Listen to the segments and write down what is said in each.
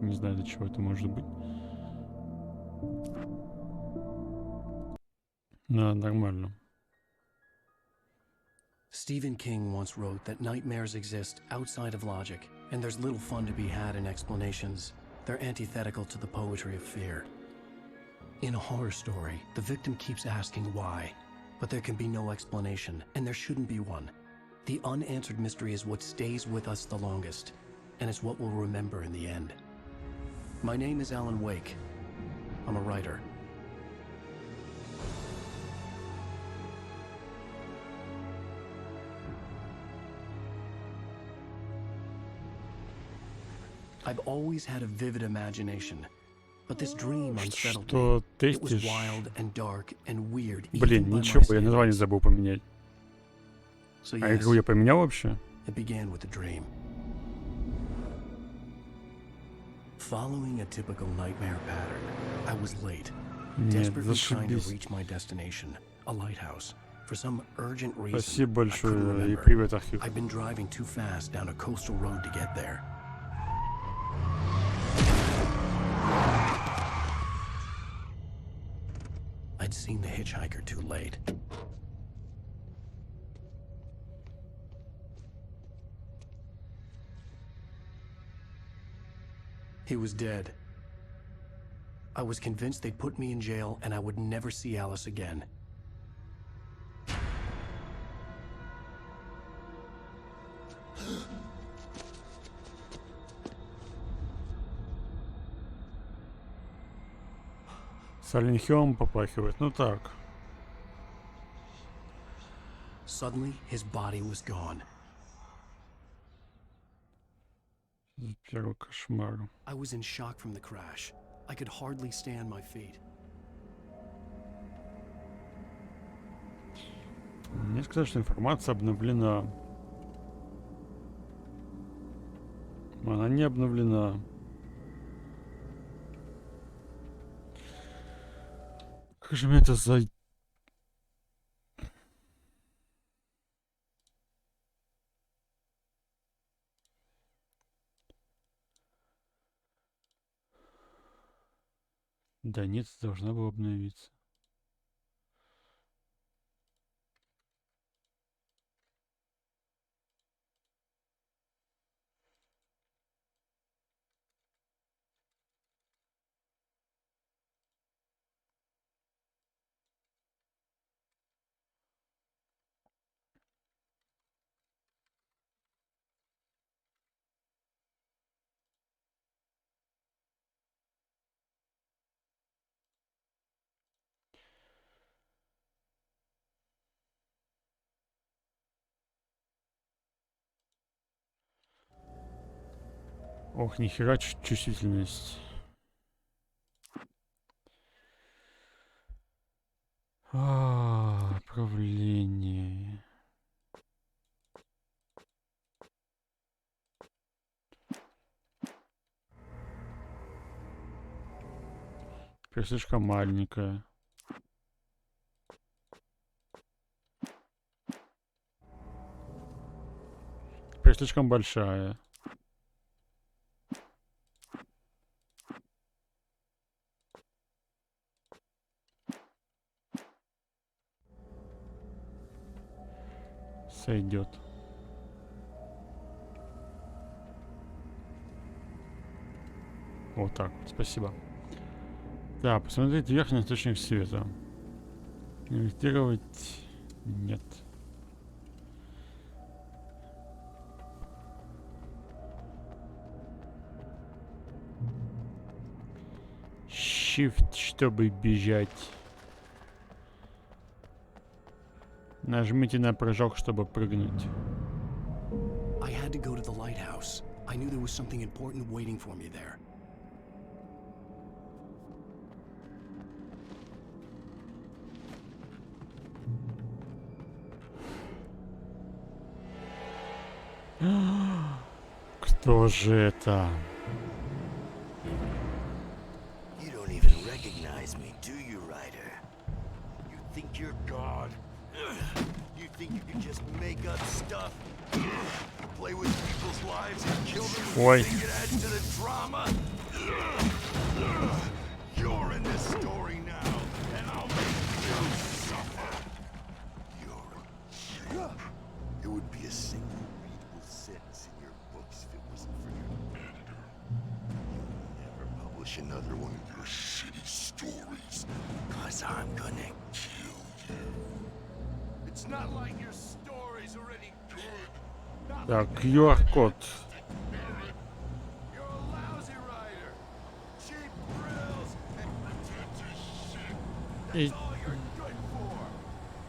Не знаю, для чего это может быть. Да, нормально. Stephen King once wrote that nightmares exist outside of logic, and there's little fun to be had in explanations. They're antithetical to the poetry of fear. In a horror story, the victim keeps asking why, but there can be no explanation, and there shouldn't be one. The unanswered mystery is what stays with us the longest, and it's what we'll remember in the end. My name is Alan Wake. I'm a writer. I've always had a vivid imagination, but this dream unsettled me. It was wild and dark and weird. Блин, ничего, я название забыл поменять. А игру я поменял вообще? It began with a dream. Following a typical nightmare pattern, I was late, desperately trying to reach my destination, a lighthouse. For some urgent reason, Спасибо большое и привет, архив. I've been driving too fast down a coastal road to get there. I'd seen the hitchhiker too late. He was dead. I was convinced they'd put me in jail and I would never see Alice again. Silent Hill попахивает, ну так. Suddenly, his body was gone. Первый кошмар. I was in shock from the crash. I could hardly stay on my feet. Мне сказали, что информация обновлена. Она не обновлена. Как же мне это за... Да нет, должна была обновиться. Ох, нихера чувствительность. Управление. Теперь слишком маленькая. Теперь слишком большая. Сойдет. Вот так вот, спасибо. Да, посмотреть верхний источник света. Инвестировать нет. Shift, чтобы бежать. Нажмите на прыжок, чтобы прыгнуть. I had to go to the lighthouse. I knew there was something important waiting for me there. Кто же это? You don't even recognize me, do you, Ryder? You think you're God? You think you can just make up stuff? Play with people's lives and kill them? Ой. Think it adds to the drama? You're in this story now, and I'll make you suffer. You're it would be a single readable sentence in your books if it wasn't for your editor. You'll never publish another one of your shitty stories, 'cause I'm gonna kill you. It's not like your story's already good. Так, QR-код. You're a lousy writer. Cheap thrills and pretentious shit. That's all you're good for.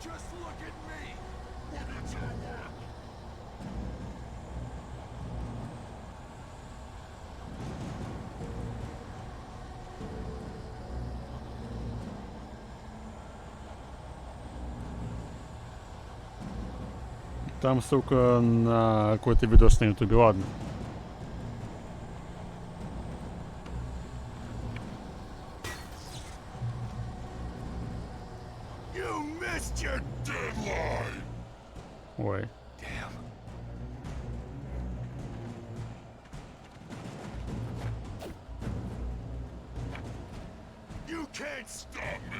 Just look at me. What is your work? Там ссылка на какой-то видос на ютубе, ладно. You missed your deadline. Ой. Damn. You can't stop me.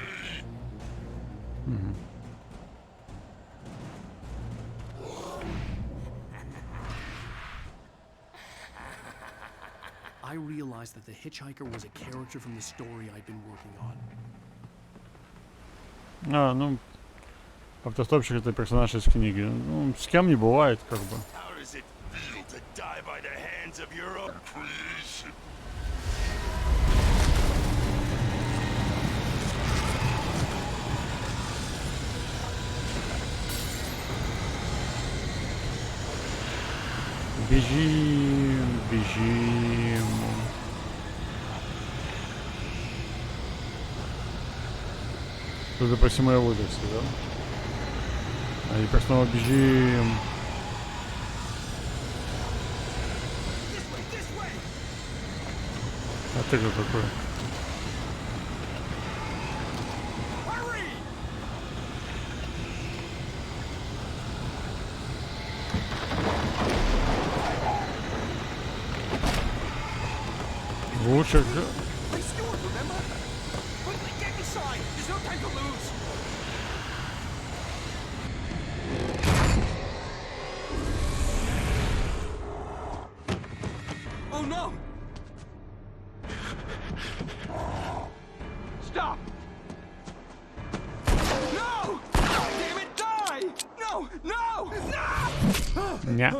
I realized that the hitchhiker was a character from the story I'd been working on. А, ну, автостопщик — это персонаж из книги. Ну, с кем не бывает, как бы. How does it feel to die by the hands of your own creation? Бежим, бежим. Тут по всему улице, да? А теперь снова бежим. А ты кто такой? Лучше... Oh no! Stop! No! Damn it, die! No! No! No! Не.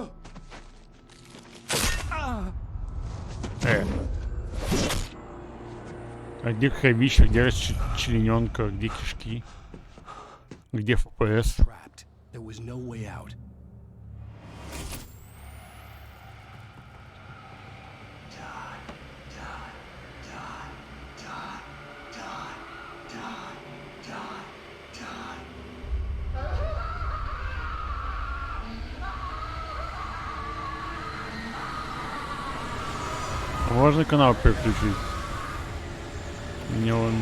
А где кровища, где расчлененка, где кишки? Где ФПС? Trapped. There was no way out. Можно канал переключить? Мне он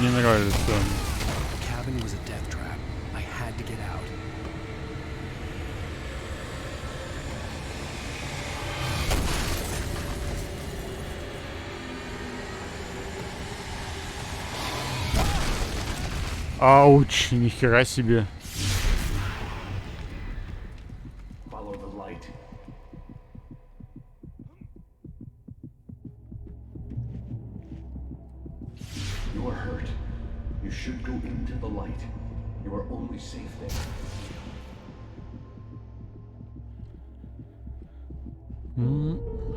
не нравится. The cabin was a death trap. I had to get out. Ауч, нихера себе. Follow the light. You are hurt. You should go into the light. You are only safe there.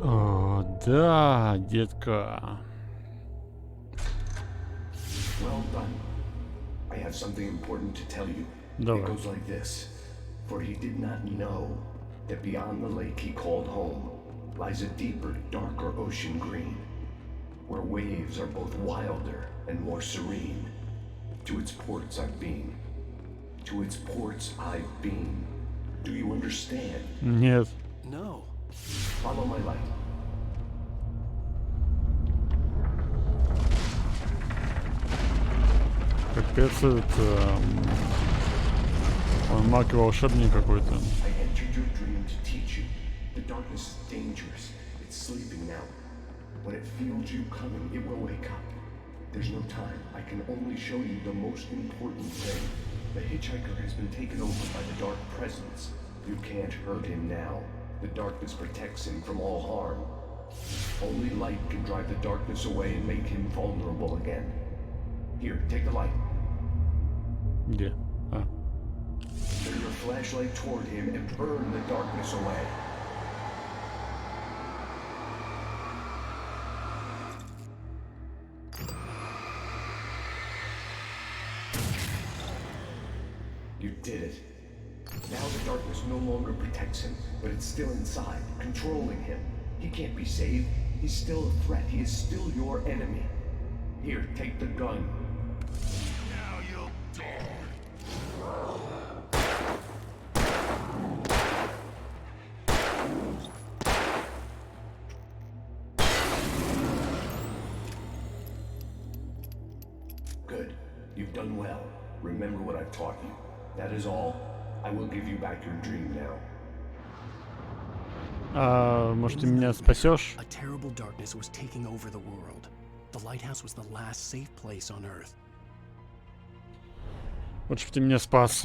О, да, детка. Well done. I have something important to tell you. Давай. It goes like this. For he did not know that beyond the lake he called home lies a deeper, darker ocean green, where waves are both wilder and more serene. To its ports I've been. To its ports I've been. Do you understand? Нет. No. Follow my light. Капец, это... Он маг и волшебник какой-то. I entered your dream to teach you. The darkness is dangerous. It's sleeping now. When it feels you coming, it will wake up. There's no time. I can only show you the most important thing. The hitchhiker has been taken over by the dark presence. You can't hurt him now. The darkness protects him from all harm. Only light can drive the darkness away and make him vulnerable again. Here, take the light. Где? А. Turn your flashlight toward him and burn the darkness away. You did it. Now the darkness no longer protects him, but it's still inside, controlling him. He can't be saved. He's still a threat. He is still your enemy. Here, take the gun. Now you'll die. Good. You've done well. Remember what I've taught you. That is all. I will give you back your dream now. Может, ты меня спасешь? A terrible darkness was taking over the world. The lighthouse was the last safe place on Earth. Вот чтобы ты меня спас.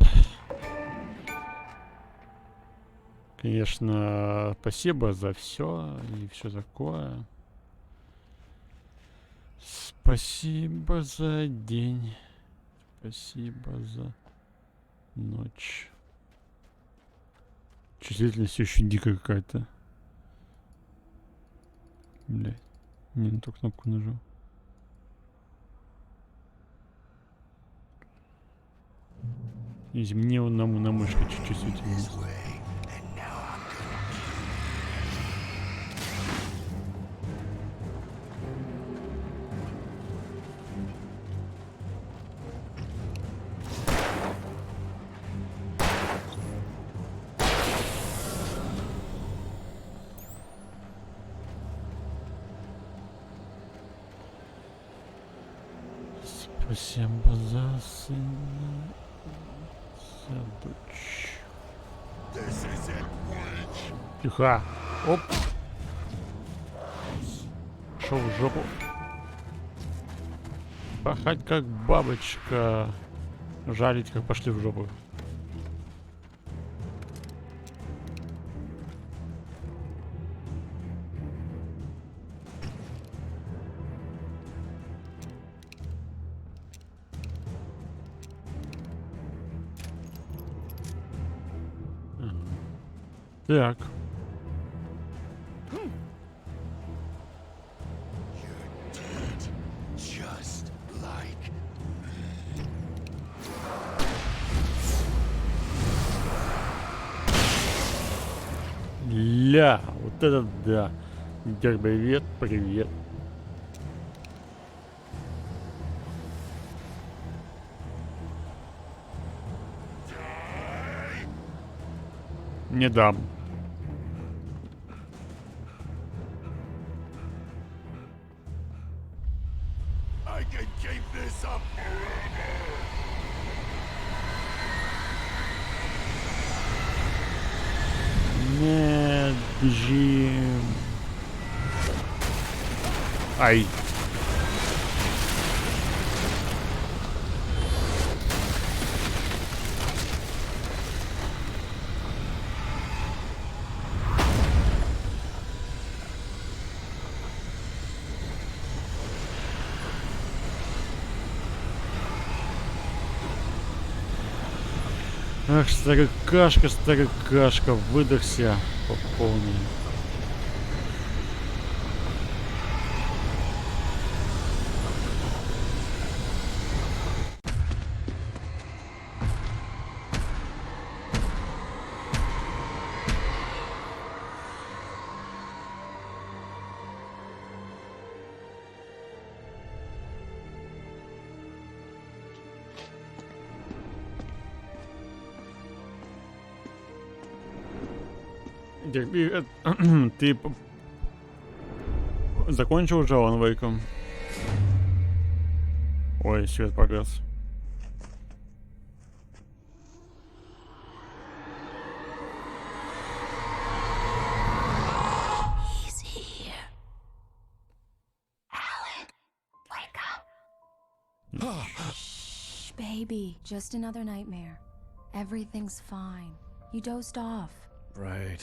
Конечно, спасибо за все и все такое. Спасибо за день. Спасибо за ночь. Чувствительность еще дикая какая-то. Блять. Не на ту кнопку нажал. Извините, мне на мышке чуть-чуть чувствительность. Спасибо за сына, за дочь. Тихо. Оп. Шел в жопу. Пахать как бабочка. Жарить как пошли в жопу. Так. Ля, вот это да. Дядь, привет, привет. Не дам. I can keep this up forever. Нет, бежим. Ай. Ах, старая кашка, выдохся по полной. Ты закончил уже Alan Wake? Ой, свет погас. Shh, baby. Just another nightmare. Everything's fine. You dozed off. Right.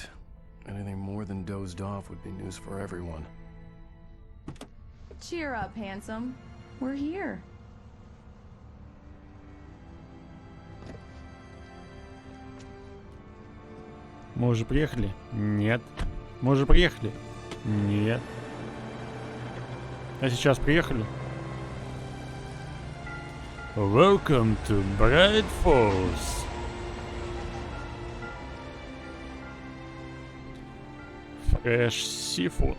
Anything more than dozed off would be news for everyone. Cheer up, handsome. We're here. Мы уже приехали? Нет. Мы уже приехали? Нет. А сейчас приехали? Welcome to Bright Falls. Fresh seafood.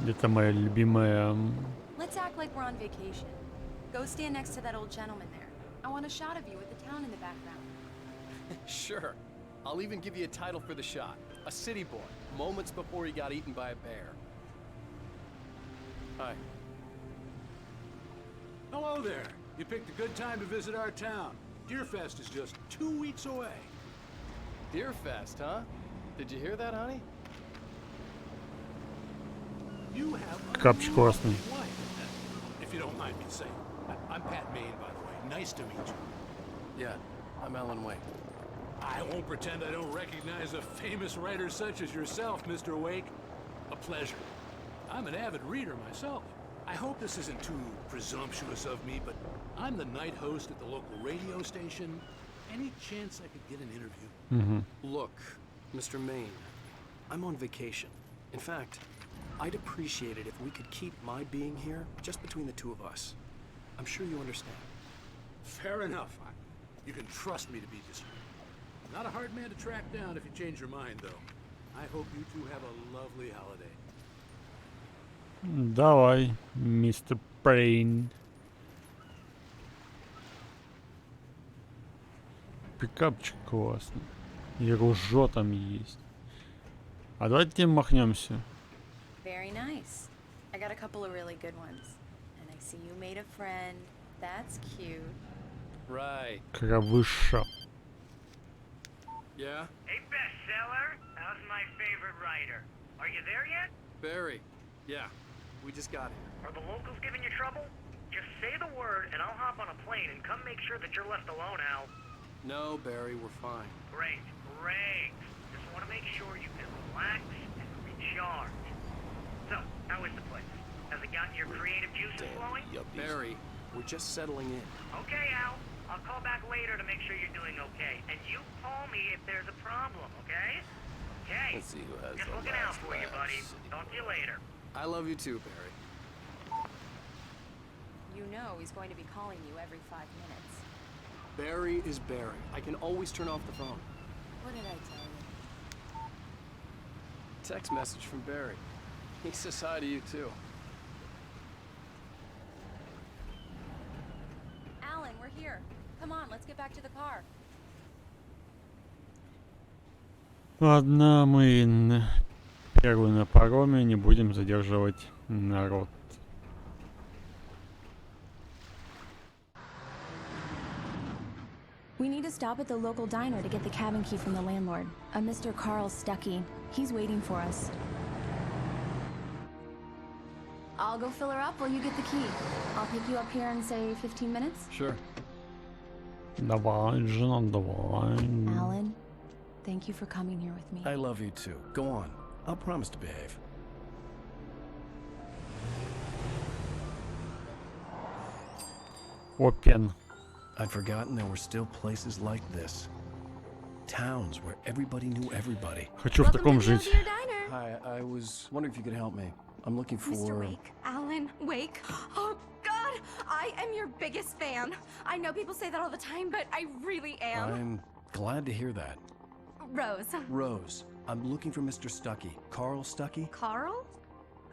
Это моя любимая. Let's act like we're on vacation. Go stand next to that old gentleman there. I want a shot of you with the town in the background. Sure. I'll even give you a title for the shot. A city boy, moments before he got eaten by a bear. Hi. Hello there. You picked a good time to visit our town. Deerfest is just 2 weeks away. Deerfest, huh? Did you hear that, honey? You have a Капчик классный. lovely wife, if you don't mind me saying. I'm Pat Maine, by the way. Nice to meet you. Yeah, I'm Alan Wake. I won't pretend I don't recognize a famous writer such as yourself, Mr. Wake. A pleasure. I'm an avid reader myself. I hope this isn't too presumptuous of me, but I'm the night host at the local radio station. Any chance I could get an interview? Look, Mr. Maine, I'm on vacation. In fact, I'd appreciate it if we could keep my being here just between the two of us. I'm sure you understand. Fair enough. You can trust me to be discreet. Not a hard man to track down if you change your mind, though. I hope you two have a lovely holiday. Давай, мистер Брейн. Пикапчик классный. И ружье там есть. А давайте махнемся. Very nice. I got a couple of really good ones. And I see you made a friend. That's cute. Right. Кровыша. Yeah? Hey, bestseller. How's my favorite writer? Are you there yet? Barry. Yeah. We just got here. Are the locals giving you trouble? Just say the word and I'll hop on a plane and come make sure that you're left alone, Al. No, Barry, we're fine. Great, great. Just want to make sure you can relax and recharge. So, how is the place? Has it gotten your creative juices flowing? Barry, we're just settling in. Okay, Al. I'll call back later to make sure you're doing okay. And you call me if there's a problem, okay? Okay. Let's see who has Just the looking out last for you, laugh. buddy. Talk to you later. I love you too, Barry. You know he's going to be calling you every 5 minutes. Barry is Barry. I can always turn off the phone. What did I tell you? Text message from Barry. He says hi to you too. Alan, we're here. Come on, let's get back to the car. Ладно, мы первый на пароме, не будем задерживать народ. We need to stop at the local diner to get the cabin key from the landlord, a Mr. Carl Stuckey. He's waiting for us. I'll go fill her up while you get the key. I'll pick you up here in, say, 15 minutes. Sure. Давай, жена, давай. Alan, thank you for coming here with me. I love you too. Go on. I'll promise to behave. Опен. I'd forgotten there were still places like this. Towns where everybody knew everybody. Хочу в таком жить. Hi, I was wondering if you could help me. I'm looking for... Mr. Wake. Alan Wake. Oh, God! I am your biggest fan. I know people say that all the time, but I really am. I'm glad to hear that. Rose. Rose, I'm looking for Mr. Stuckey. Carl Stuckey? Carl?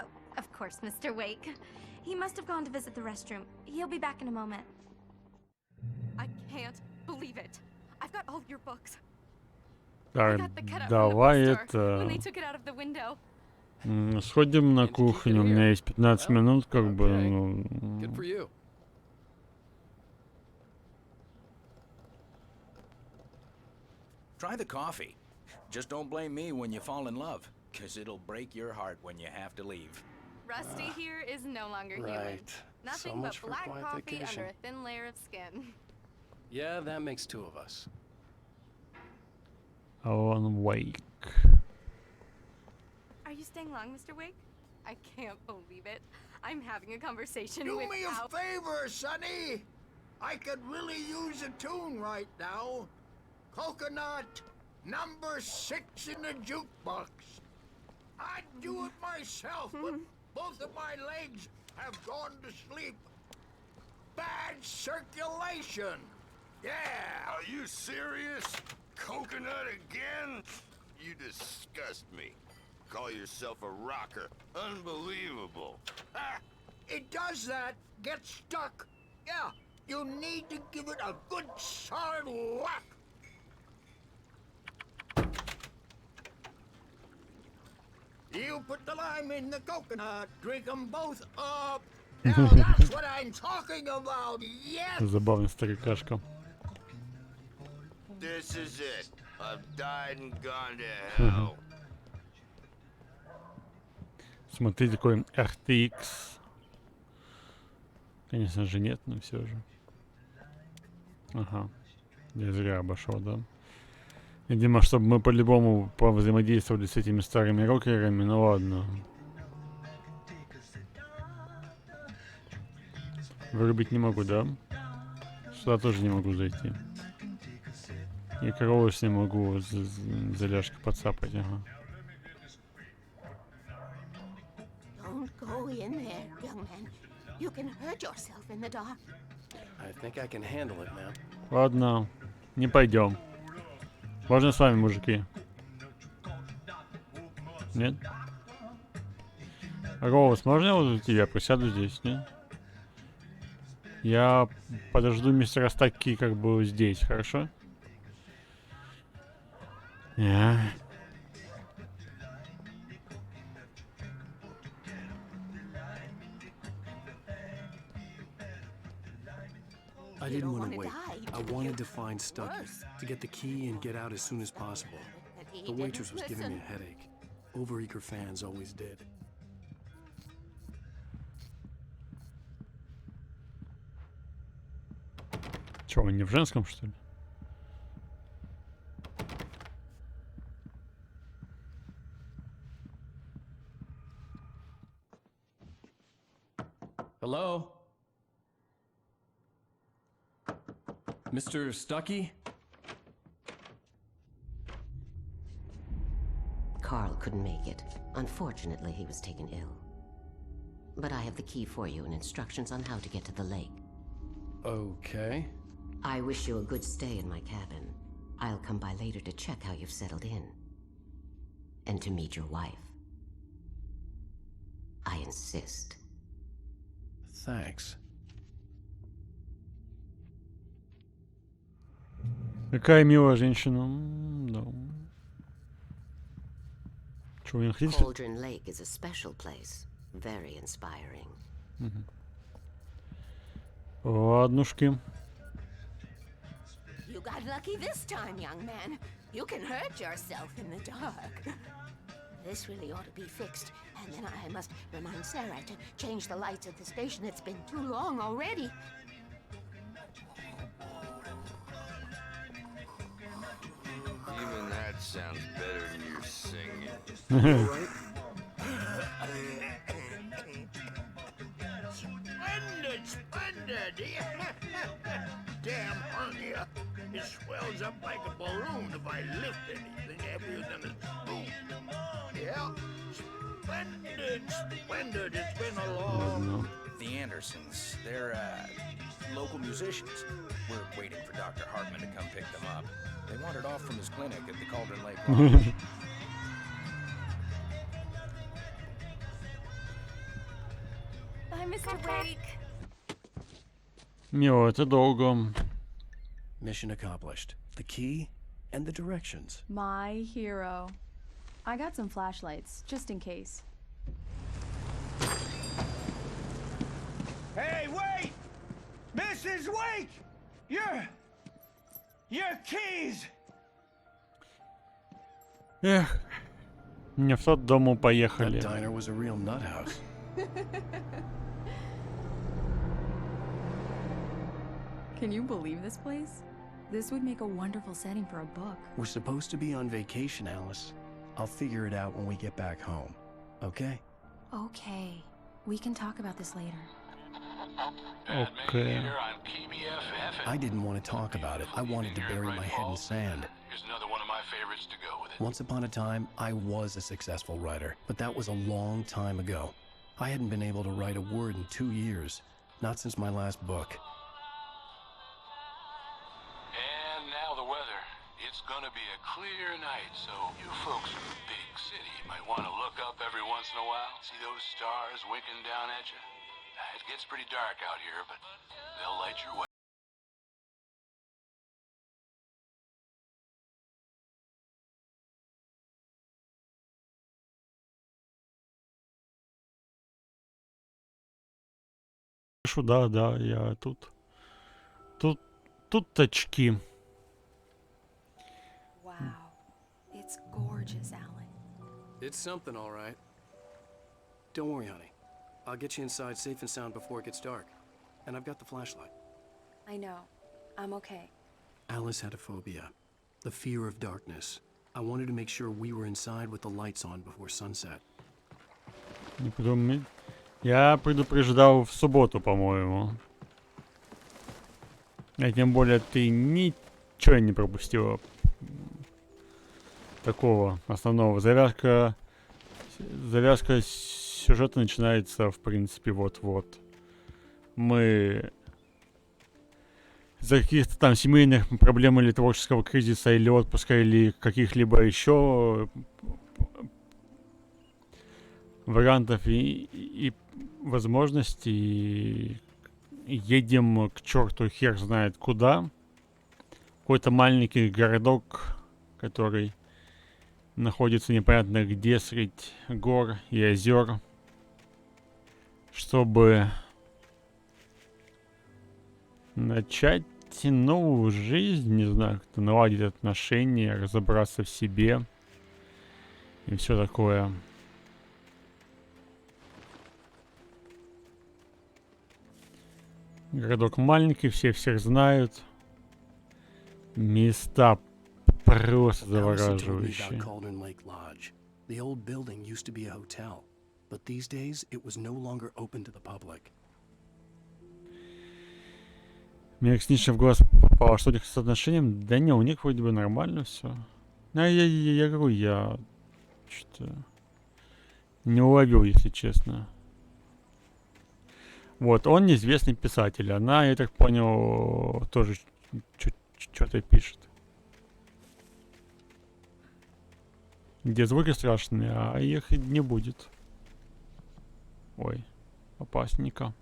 Oh, of course, Mr. Wake. He must have gone to visit the restroom. He'll be back in a moment. I can't believe it. I've got all your books. Так, got the cutout from the давай bookstore when they это... took it out of the window. Сходим на кухню, у меня есть 15 минут, как бы, ну... Good for you. Try the coffee. Just don't blame me when you fall in love, cause it'll break your heart when you have to leave. Rusty here is no longer human. Right. Nothing So but much for black quiet coffee vacation. under a thin layer of skin. Yeah, that makes two of us. Alan Wake. Are you staying long, Mr. Wake? I can't believe it. I'm having a conversation Do with me a favor, Sonny. I could really use a tune right now. Coconut, number 6 in the jukebox. I'd do it myself, but both of my legs have gone to sleep. Bad circulation. Yeah. Are you serious? Coconut again? You disgust me. Call yourself a rocker. Unbelievable. Ha! It does that. Get stuck. Yeah, you need to give it a good solid whack. You put the lime in the coconut. Drink them both up. Now that's what I'm talking about. Yes. Забавный старикашка. This is it. I've died and gone to hell. Смотрите, какой RTX. Конечно же нет, но все же. Ага. Я зря обошел, да? Видимо, чтобы мы по-любому повзаимодействовали с этими старыми рокерами, ну ладно. Вырубить не могу, да? Сюда тоже не могу зайти. И королос не могу за ляжки подцапать, ага. Don't go in there, young man. You can hurt yourself in the dark. I think I can handle it, man. Ладно, не пойдем. Можно с вами, мужики? Нет? Роуз, можно я вот у тебя присяду здесь, нет? Я подожду мистера Стаки как бы здесь, хорошо? I didn't want to wait. I wanted to find Stucky, to get the key and get out as soon as possible. The waitress was giving me a headache. Overeager fans always did. Чё, он не в женском, что ли? Hello? Mr. Stucky? Carl couldn't make it. Unfortunately, he was taken ill. But I have the key for you and instructions on how to get to the lake. Okay. I wish you a good stay in my cabin. I'll come by later to check how you've settled in. And to meet your wife. I insist. Thanks. Какая милая женщина. Да. Чё, вы не хотите? Cauldron Lake is a special place. Very inspiring. Ладнушки. You got lucky this time, young man. You can hurt yourself in the dark. This really ought to be fixed. And then I must remind Sarah to change the lights at the station. It's been too long already. Even that sounds better than your singing. Splendid, splendid. Damn hernia. It swells up like a balloon if I lift anything heavier than a spoon. Yeah. Splendid, splendid. It's been a long... The Andersons, they're, local musicians. We're waiting for Dr. Hartman to come pick them up. They wandered off from his clinic at the Cauldron Lake Lodge. Bye, Mr. Wake. Мило, это долго. Mission accomplished. The key? and the directions. My hero. I got some flashlights, just in case. Hey, wait! Mrs. Wake! Your keys! Эх, не в тот дом поехали. That diner was a real nut house. Can you believe this place? This would make a wonderful setting for a book. We're supposed to be on vacation, Alice. I'll figure it out when we get back home. Okay? Okay. We can talk about this later. Okay. I didn't want to talk about it. I wanted to bury my head in sand. Here's another one of my favorites to go with it. Once upon a time, I was a successful writer, but that was a long time ago. I hadn't been able to write a word in 2 years, not since my last book. And now the weather. It's gonna be a clear night, so you folks in the big city might want to look up every once in a while. See those stars winking down at you? It gets pretty dark out here, but they'll light your way. Да, да, я тут. Тут очки. Wow. It's gorgeous, Alan. It's something, all right. Don't worry, honey. I'll get you inside safe and sound before it gets dark. And I've got the flashlight. I know. I'm okay. Alice had a phobia. The fear of darkness. I wanted to make sure we were inside with the lights on before sunset. Я предупреждал в субботу, по-моему. А тем более ты ничего не пропустила. Такого основного. Завязка сюжета начинается, в принципе, вот-вот. Мы из-за каких-то там семейных проблем или творческого кризиса, или отпуска, или каких-либо еще вариантов и возможностей, едем к черту хер знает куда. Какой-то маленький городок, который находится непонятно где средь гор и озер, чтобы начать новую жизнь, не знаю, как-то наладить отношения, разобраться в себе и все такое. Городок маленький, все всех знают. Места просто завораживающие. The old building used to be a hotel, but these days it was no longer open to the public. Мне снизу в глаз попало, что у них с отношением. Да не, у них вроде бы нормально все. Я говорю, я что-то не уловил, если честно. Вот, он неизвестный писатель. Она, я так понял, тоже что-то пишет. Где звуки страшные, а их не будет. Ой, опасненько.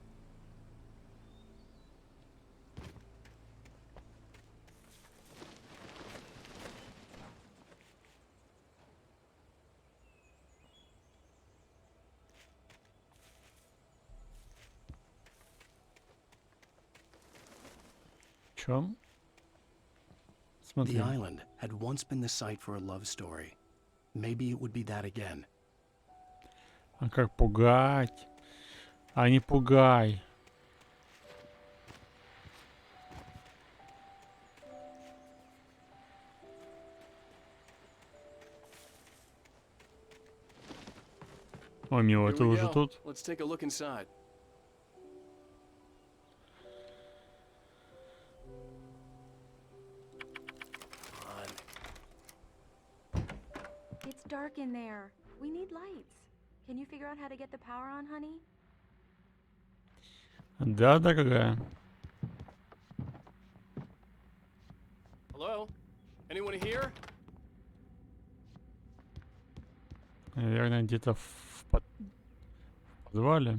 Чем? Смотри. The island had once been the site for a love story. Maybe it would be that again. А как пугать? А не пугай. О, мило, ты уже тут? Let's take a look inside. It's dark in there. We need lights. Can you figure out how to get the power on, honey? Да, дорогая. Hello? Anyone here? Наверное, где-то в подвале.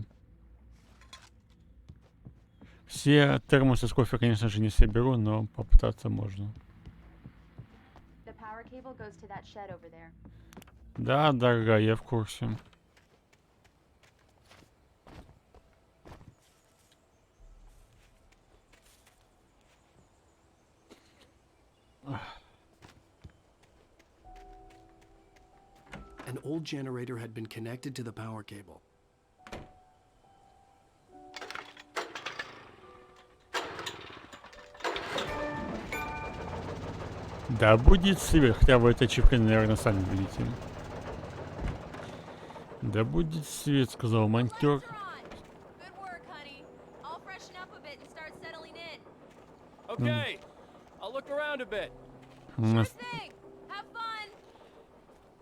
Все термосы с кофе, конечно же, не соберу, но попытаться можно. power cable goes to that shed over there. Да, дорогая, я в курсе. An old generator had been connected to the power cable. Да будет свет, хотя вы этой ачивкой, наверное, сами видите. Да будет свет, сказал монтер. Okay, I'll look around a bit.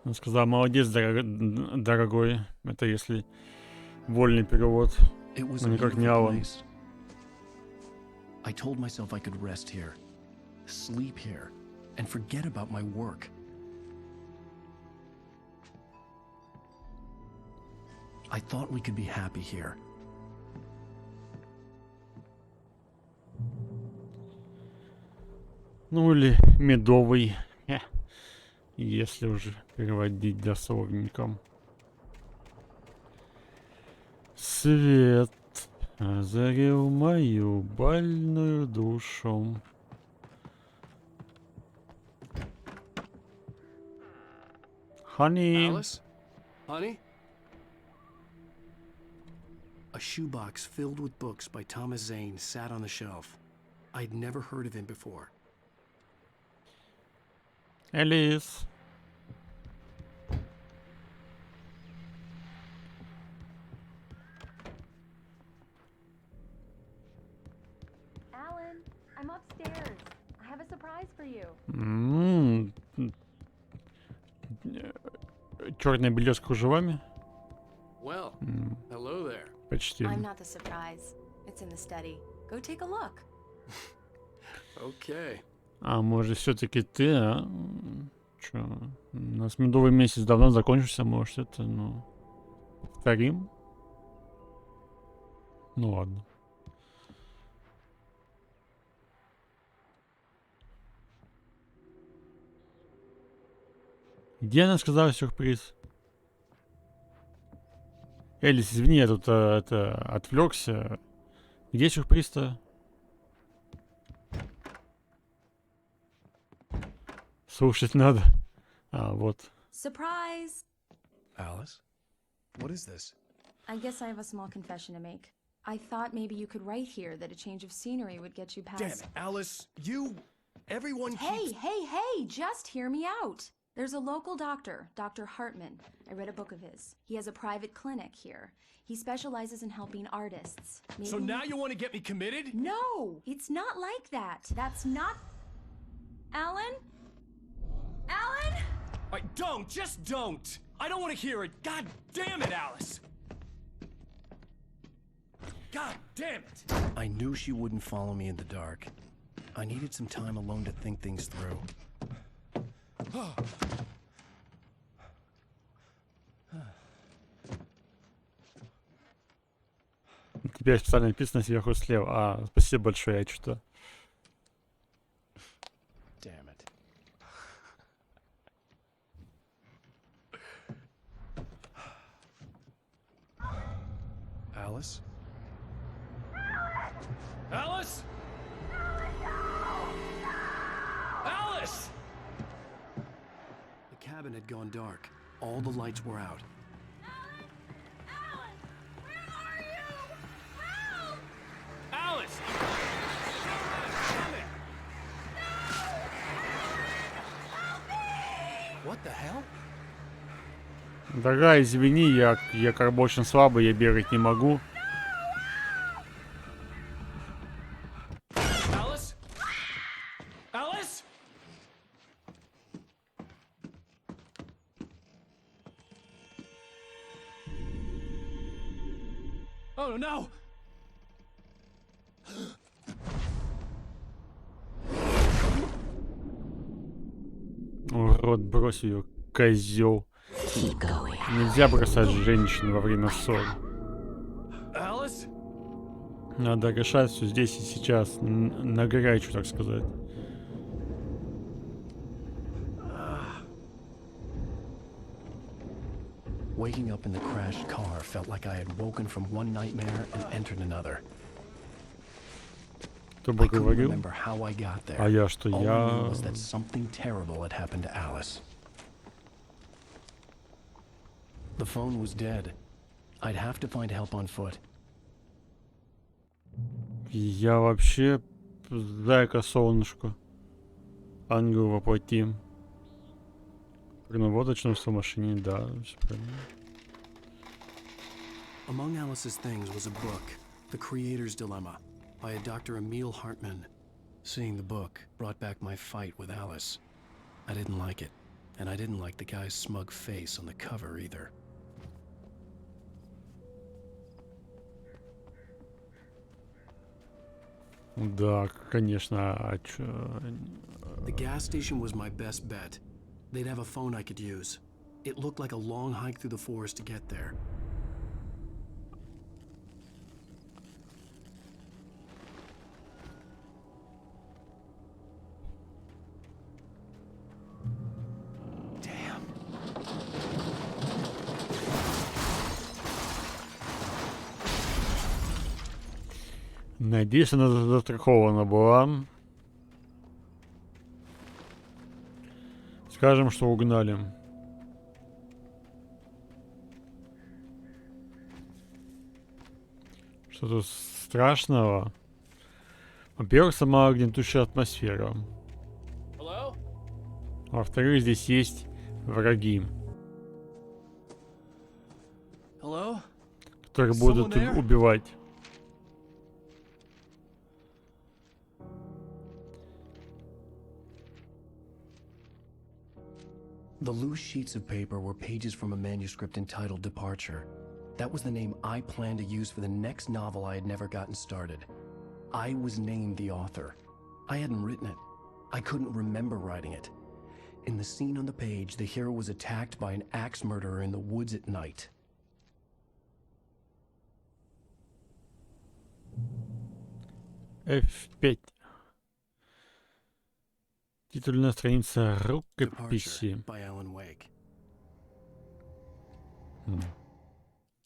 Он сказал, молодец, дорогой. Это если вольный перевод. Но никак не Алан. I told myself I could rest here, sleep here, and forget about my work. I thought we could be happy here. Ну или медовый, если уже переводить дословником. Свет озарил мою больную душу. Honey. Alice? Honey? A shoebox filled with books by Thomas Zane sat on the shelf. I'd never heard of him before. Элис. Alan, I'm upstairs. I have a surprise for you. Черное белье с кружевами? Well, hello there. Почти. I'm not the surprise. It's in the study. Go take a look. Okay. А может все-таки ты, а? Чё? У нас медовый месяц давно закончился, может это, ну... Повторим? Ну ладно. Где она сказала сюрприз? Элис, извини, я тут отвлекся. Где сюрприз-то? Слушать надо. А, вот. Surprise! Alice? What is this? I guess I have a small confession to make. I thought maybe you could write here that a change of scenery would get you past... Damn it, Alice, everyone keeps... Hey, just hear me out. There's a local doctor, Dr. Hartman. I read a book of his. He has a private clinic here. He specializes in helping artists. Maybe... So now you want to get me committed? No, it's not like that. That's not... Alan? Alan? Just don't! I don't want to hear it! God damn it, Alice! God damn it! I knew she wouldn't follow me in the dark. I needed some time alone to think things through. Теперь специально написано сверху слева. А, спасибо большое, я что-то... Damn it. Alice? Alice? Alice! The cabin had gone dark. All the lights were out. Alan! Where are you? Help! Alice! What the hell? Дорогая, извини, я как бы очень слабый, я бегать не могу. Alice? Alice? Oh no! Урод, брось ее, козел. Нельзя бросать женщин во время ссоры. Alice? Надо решать все здесь и сейчас, на горячую, так сказать. Waking up in the crashed car felt like I had woken from one nightmare and entered another. I couldn't remember how I got there. А я что, All I я... knew was that something terrible had happened to Alice. The phone was dead. I'd have to find help on foot. Я вообще... Дай-ка солнышко. Ангел воплоти. Водочную в машине, да, все правильно. Among Alice's things was a book, The Creator's Dilemma, by a Dr. Emil Hartman. Seeing the book brought back my fight with Alice. I didn't like it, and I didn't like the guy's smug face on the cover either. Да, конечно, The gas station was my best bet. They'd have a phone I could use. It looked like a long hike through the forest to get there. Надеюсь, она застрахована была. Скажем, что угнали. Что-то страшного. Во-первых, сама гнетущая атмосфера. Во-вторых, здесь есть враги. Которые будут убивать. The loose sheets of paper were pages from a manuscript entitled Departure. That was the name I planned to use for the next novel I had never gotten started. I was named the author. I hadn't written it. I couldn't remember writing it. In the scene on the page, the hero was attacked by an axe murderer in the woods at night. F5. Титульная страница рукописи.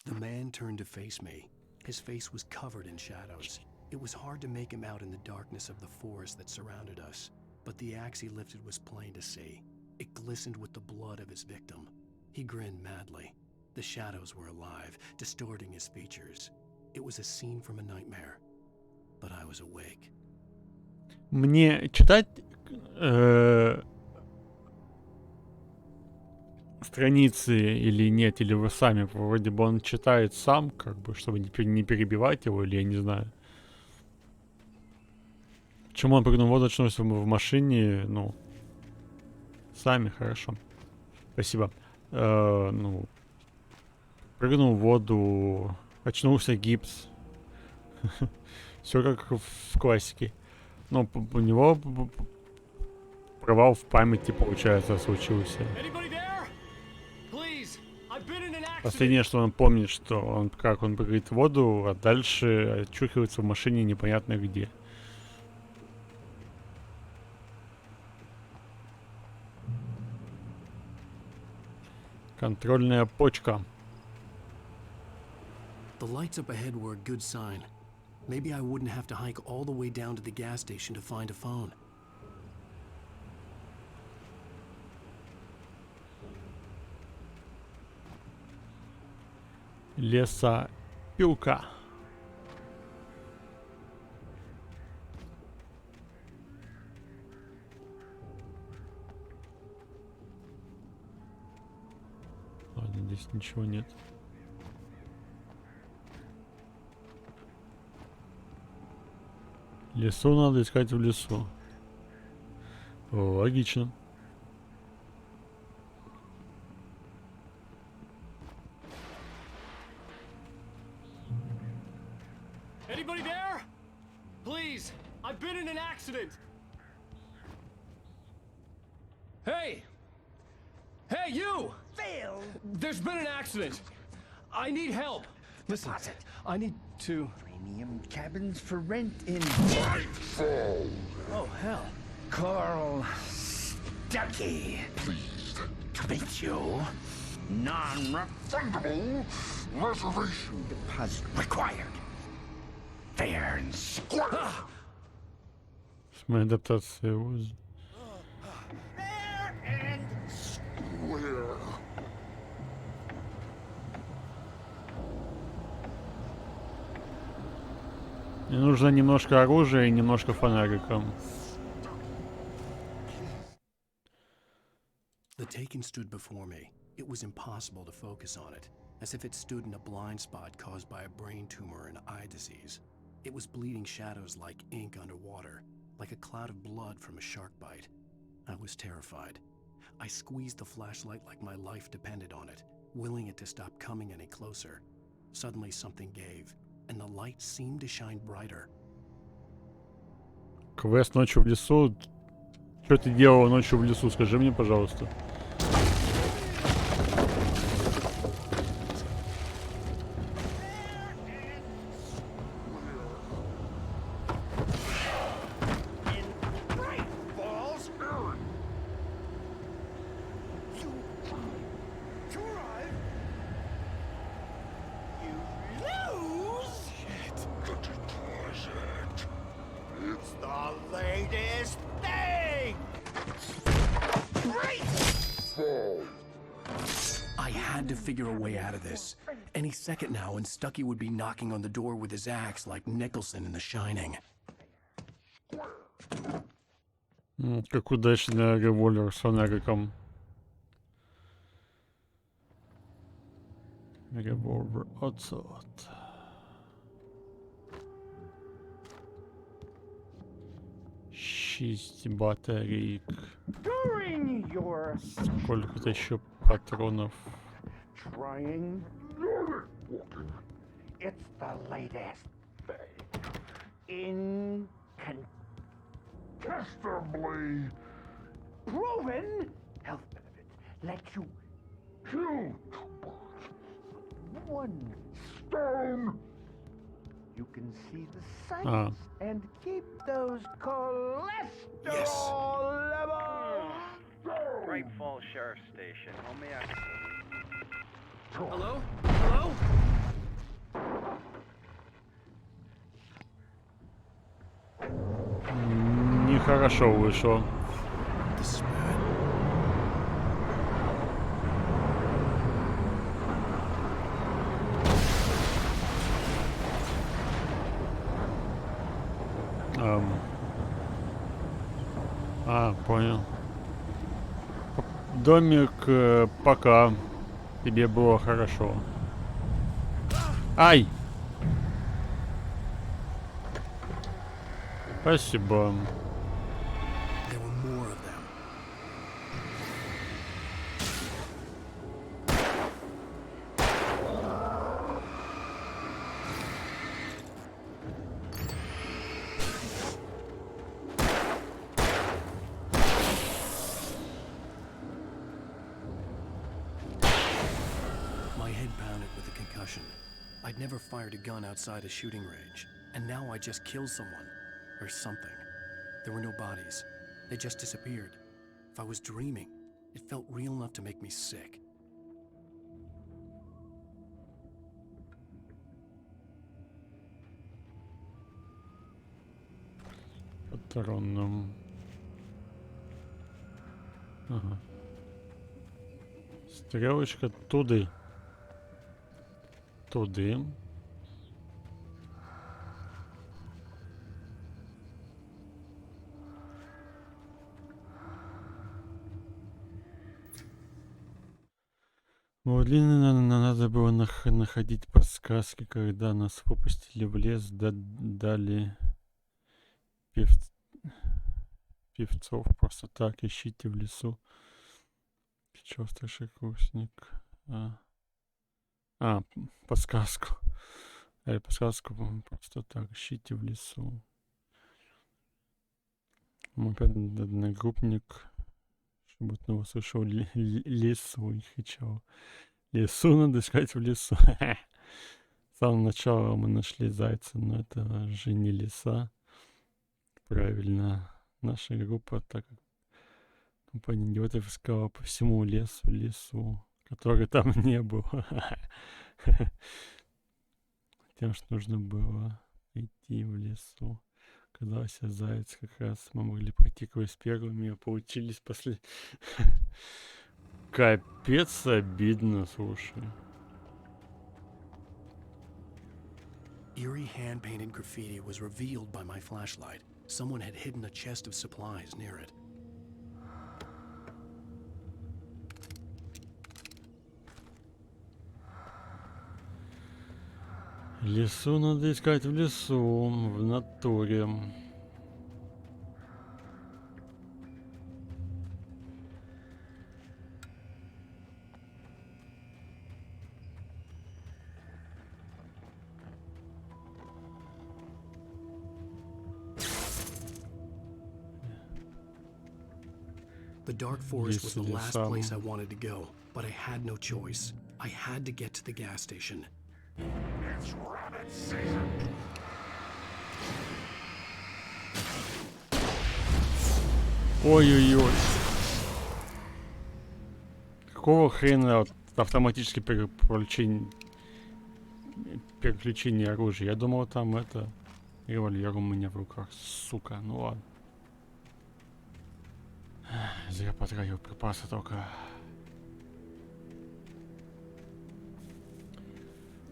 The man turned to face me. His face was covered in shadows. It was hard to make him out in the darkness of the forest that surrounded us, but the axe he lifted was plain to see. It glistened with the blood of his victim. He grinned madly. The shadows were alive, distorting his features. It was a scene from a nightmare, but I was awake. Мне читать страницы или нет, или вы сами, вроде бы он читает сам, как бы, чтобы не перебивать его, или я не знаю. Почему он прыгнул в воду, очнулся в машине, ну, сами, хорошо. Спасибо. Ну, прыгнул в воду, очнулся, гипс. Все как в классике. Но у него провал в памяти, получается, случился. Последнее, что он помнит, что он как он прыгает в воду, а дальше очухивается в машине непонятно где. Контрольная почка. The lights up ahead were a good sign. Maybe I wouldn't have to hike all the way down to the gas station to find a phone. Лесопилка. Ладно, здесь ничего нет. Лесу надо искать в лесу. Логично. Anybody there? Please, I've been in an accident. Hey! Hey, you! Phil! There's been an accident. I need help. Listen, I need to... Premium cabins for rent in... Oh, hell. Carl Stuckey. Pleased to meet you. Non-refundable reservation deposit required. Fair and square. Моя адаптация УЗ. Fair and square. Мне нужно немножко оружия и немножко фонарика. The Taken stood before me. It was impossible to focus on it, as if it stood in a blind spot caused by a brain tumor and eye disease. It was bleeding shadows like ink underwater, like a cloud of blood from a shark bite. I was terrified. I squeezed the flashlight like my life depended on it, willing it to stop coming any closer. Suddenly something gave, and the light seemed to shine brighter. Квест ночью в лесу. Что ты делал ночью в лесу? Скажи мне, пожалуйста. I had to figure a way out of this. Any second now, and Stucky would be knocking on the door with his axe like Nicholson in The Shining. Как удачный револьвер с фонариком. Револьвер отсот. Шесть батареек. Сколько-то еще патронов. It's the latest thing. Incontestably proven health benefits let you kill two birds with one stone. You can see the sights and keep those cholesterol levels. Great Falls Sheriff Station. How may I... Hello? Hello? Нехорошо вышло. Понял. Домик, пока тебе было хорошо. Ай! Спасибо. I'd never fired a gun outside a shooting range, and now I just killed someone. Or something. There were no bodies. They just disappeared. If I was dreaming, it felt real enough to make me sick. Патронным. Ага. Стрелочка туды. Туды. Вот длинно надо было находить подсказки, когда нас выпустили в лес, дали певцов просто так ищите в лесу. Чего старший курсник? Подсказку. Подсказку просто так ищите в лесу. Мой одногруппник, чтобы он его слышал, лесу и кричал. Лесу надо искать в лесу. С самого начала мы нашли зайца, но это же не леса. Правильно. Наша группа, так как компания идиотов искала по всему лесу, который там не был. Тем, что нужно было идти в лесу. Оказался заяц, как раз мы могли пройти квест первыми, а получились после... Капец обидно, слушай. Eerie hand-painted graffiti was revealed by my flashlight. Someone had hidden a chest of supplies near it. Лесу надо искать в лесу, в натуре. The dark forest was the last place I wanted to go, but I had no choice. I had to get to the gas station. It's rabbit season. Ой-ой-ой. Какого хрена автоматически переключение оружия? Я думал, там это револьвер у меня в руках. Сука, ну ладно. Зря потратил припасы только.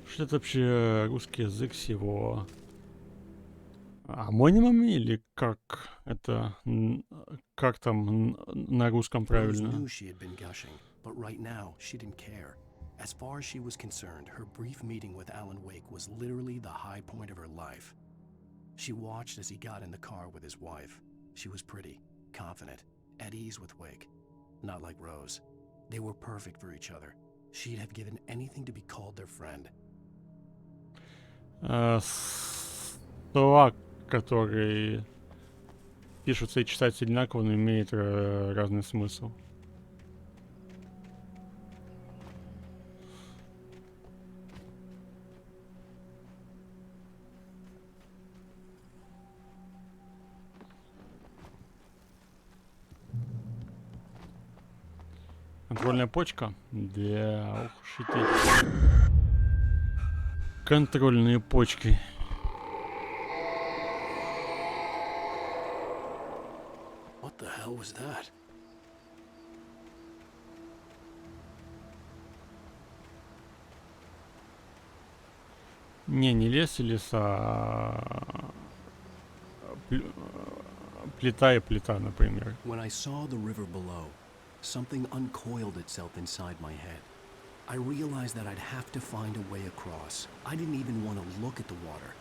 Что это вообще русский язык с его амонимами или как это, как там на русском правильно? But right now, she didn't care. As far as she was concerned, her brief meeting with Alan Wake was literally the high point of her life. She watched as he got in the car with his wife. She was pretty, confident, at ease with Wake. Not like Rose. They were perfect for each other. She'd have given anything to be called their friend. Слова, которые пишутся и читаются одинаково, но имеют разный смысл. Контрольная почка? Да, уж эти контрольные почки. What the hell was that? Не лес и леса, а плита и плита, например. When I saw the river below, something uncoiled itself inside my head. I realized that I'd have to find a way across. I didn't even want to look at the water.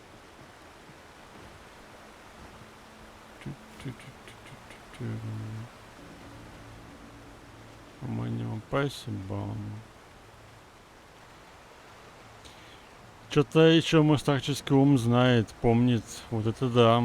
Спасибо. Что-то еще мой старческий ум знает, помнит. Вот это да.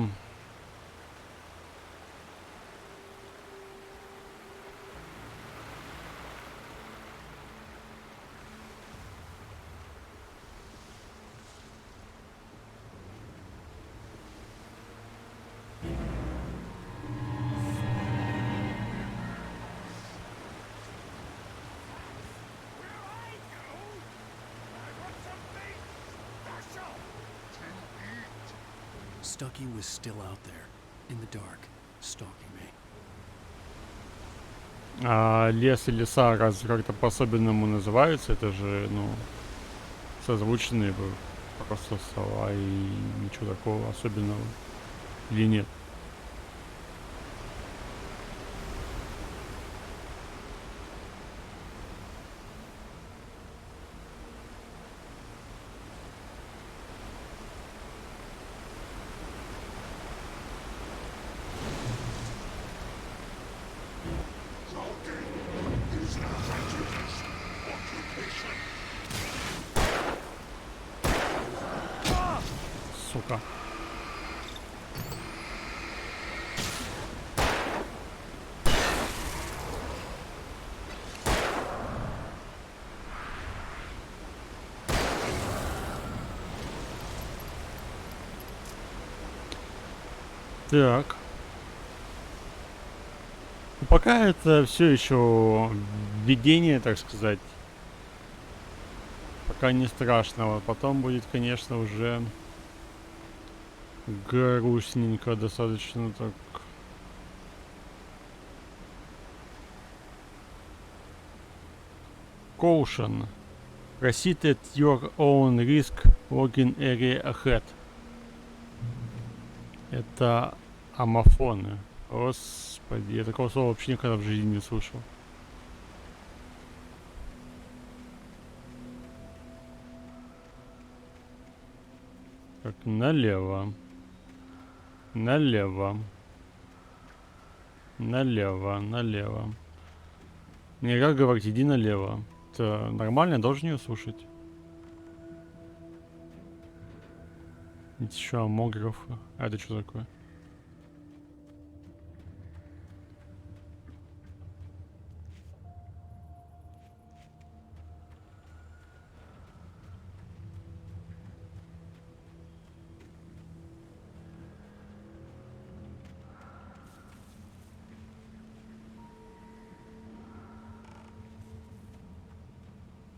Stucky was still out there, in the dark, stalking me. А лес и леса разве как-то по-особенному называются? Это же, ну, созвучные просто слова и ничего такого особенного. Или нет? Сука. Так. Ну, пока это все еще введение, так сказать, Пока не страшно, вот потом будет, конечно, уже грустненько достаточно так. Caution. Proceed at your own risk. Login area ahead. Это амофоны. Господи, я такого слова вообще никогда в жизни не слышал. Так, налево. Налево. Налево, налево. Не, как говорить, иди налево. Это нормально, я должен ее слушать. Еще амограф. А это что такое?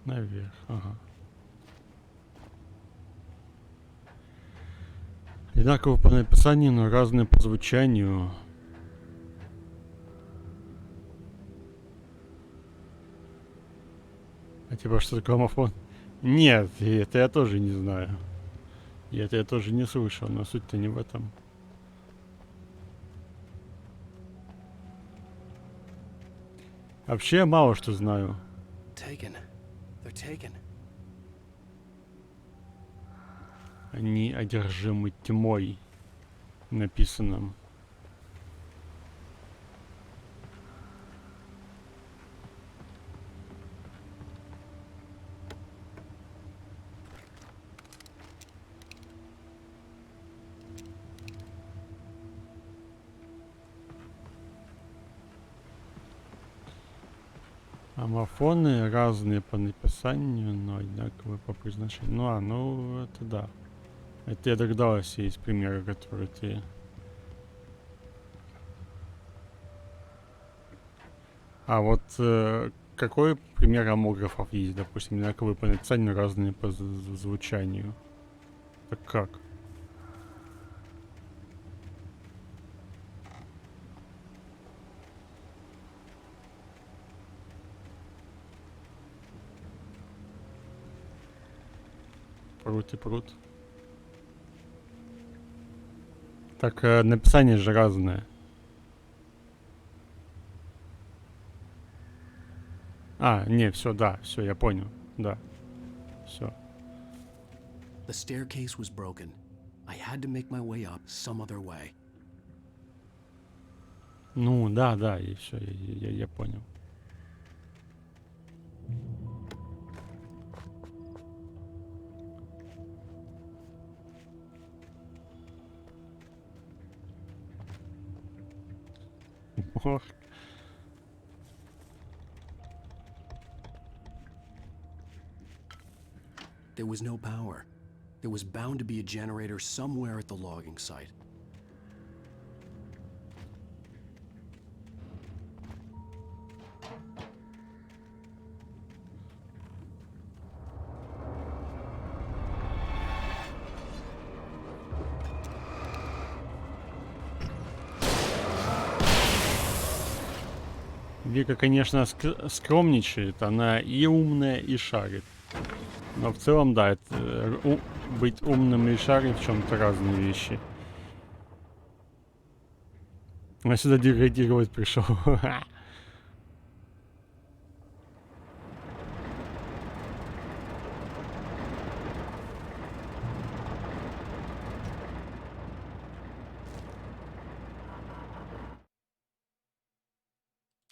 Наверх, ага. Одинаково по написанию, но разные по звучанию. А типа что такое граммофон? Нет, это я тоже не знаю. И это я тоже не слышал, но суть-то не в этом. Вообще я мало что знаю. Они одержимы тьмой, написано. Амофоны разные по написанию, но одинаковые по произношению. Ну, это да. Это я догадался из примера, который ты... А вот какой пример амографов есть? Допустим, одинаковые по написанию, разные по звучанию. Так как? Прут и прут. Так, написание же разное. А, не, все, да, все, я понял. Да. Все. The staircase was broken. I had to make my way up some other way. Ну, да, и все, я понял. Ох. There was no power. There was bound to be a generator somewhere at the logging site. Вика, конечно, скромничает. Она и умная, и шарит. Но в целом, да, это, быть умным и шарить в чем-то разные вещи. Я сюда деградировать пришел.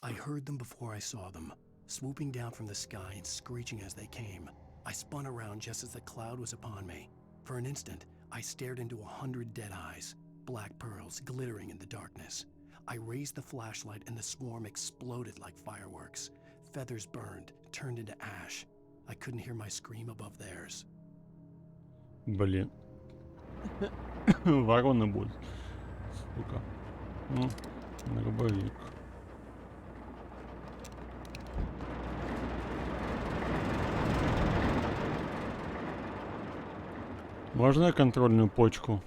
I heard them before I saw them, swooping down from the sky and screeching as they came. I spun around just as the cloud was upon me. For an instant, I stared into 100 dead eyes, black pearls glittering in the darkness. I raised the flashlight and the swarm exploded like fireworks. Feathers burned, turned into ash. I couldn't hear my scream above theirs. Блин. Вороны будут. Сука. Ну, дробовик. Можно контрольную почку?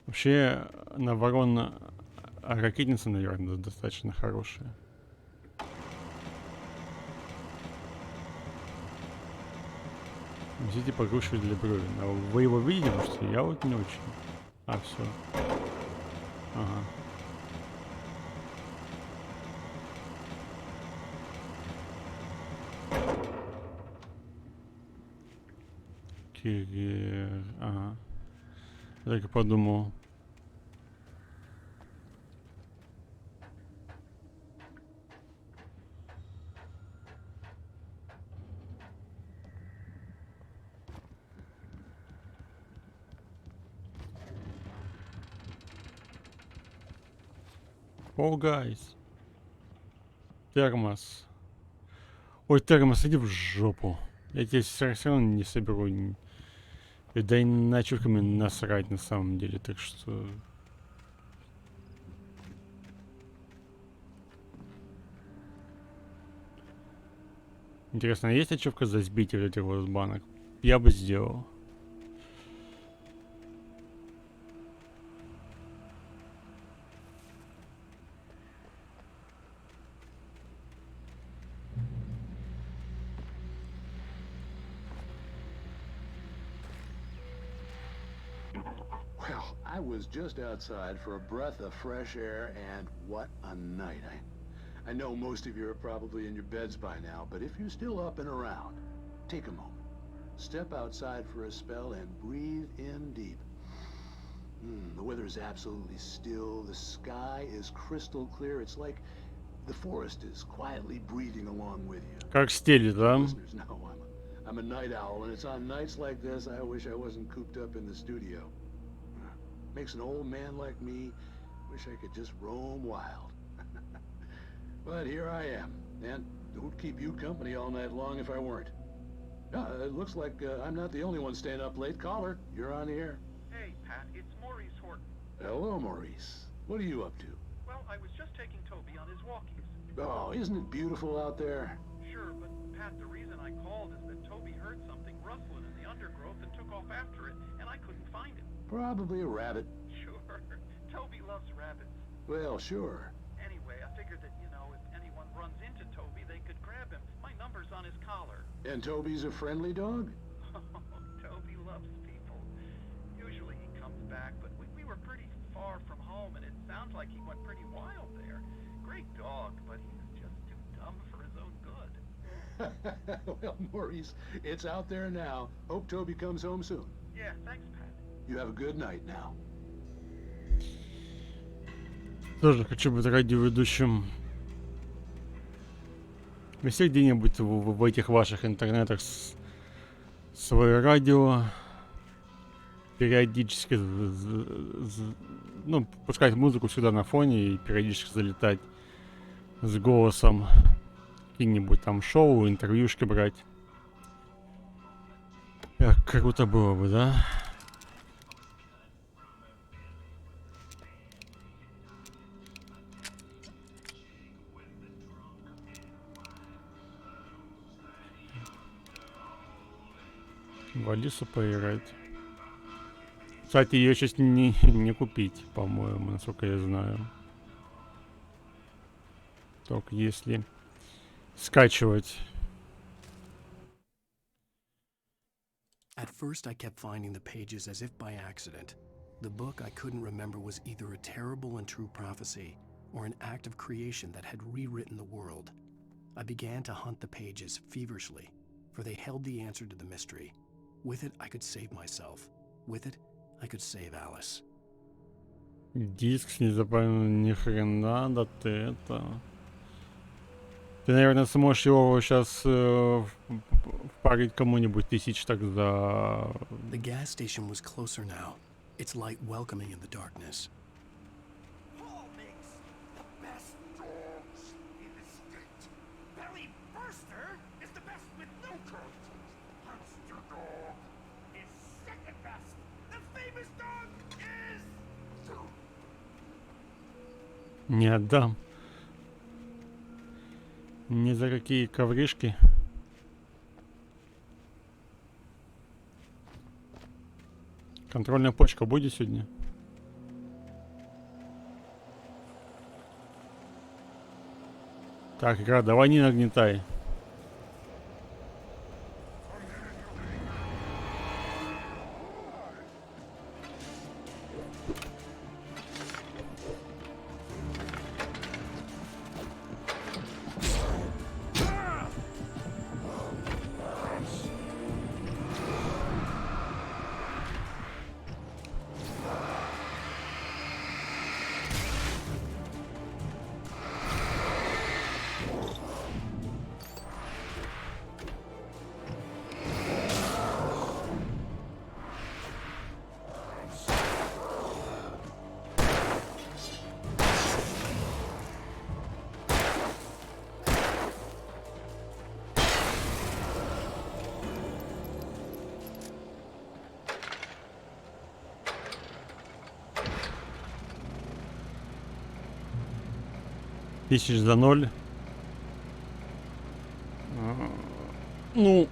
Вообще, на ворон ракетница, наверное, достаточно хорошая. Везите погрузчик для брови. А вы его видите, потому что я вот не очень. А, все. Ага. Ага. Я так и подумал. Fall Guys. Термос. Ой, термос, иди в жопу. Я тебе все равно не соберу. Да и ночевками насрать на самом деле, так что... Интересно, а есть ночевка за сбитие этих вот банок? Я бы сделал. Well, I was just outside for a breath of fresh air, and what a night. I know most of you are probably in your beds by now, but if you're still up and around, take a moment. Step outside for a spell and breathe in deep. The weather is absolutely still. The sky is crystal clear. It's like the forest is quietly breathing along with you. Как стелит, да? Listeners know I'm a night owl, and it's on nights like this I wish I wasn't cooped up in the studio. Makes an old man like me wish I could just roam wild. But here I am, and who'd keep you company all night long if I weren't? It looks like I'm not the only one staying up late. Caller, you're on the air. Hey, Pat, it's Maurice Horton. Hello, Maurice. What are you up to? Well, I was just taking Toby on his walkies. Oh, isn't it beautiful out there? Sure, but Pat, the reason I called is that Toby heard something rustling in the undergrowth and took off after it, and I couldn't find it. Probably a rabbit. Sure. Toby loves rabbits. Well, sure. Anyway, I figured that, you know, if anyone runs into Toby, they could grab him. My number's on his collar. And Toby's a friendly dog? Toby loves people. Usually he comes back, but we were pretty far from home, and it sounds like he went pretty wild there. Great dog, but he was just too dumb for his own good. Well, Maurice, it's out there now. Hope Toby comes home soon. Yeah, thanks, Pat. You have a good night now. Тоже хочу быть радиоведущим. Везде где-нибудь в этих ваших интернетах свое радио. Периодически, ну, пускать музыку сюда на фоне и периодически залетать с голосом. Какие-нибудь там шоу, интервьюшки брать. Как круто было бы, да? В Алису поиграть. Кстати, ее сейчас не купить, по-моему, насколько я знаю. Только если скачивать. At first, I kept finding the pages as if by accident. The book I couldn't remember was either a terrible and true prophecy or an act of creation that had rewritten the world. I began to hunt the pages feverishly, for they held the answer to the mystery. With it, I could save myself. With it, I could save Alice. Диск не запомнил ни хрена, да ты это... Ты, наверное, сможешь его сейчас впарить кому-нибудь тысяч так за... The gas station was closer now, its light welcoming in the darkness. Paul makes the best dogs in the state. Belly Burster is the best with no coat. Hamster Dog is second best. The famous dog is... Не отдам. Ни за какие ковришки. Контрольная почка будет сегодня? Так, игра, давай не нагнетай. Тысяч за 0. Ну,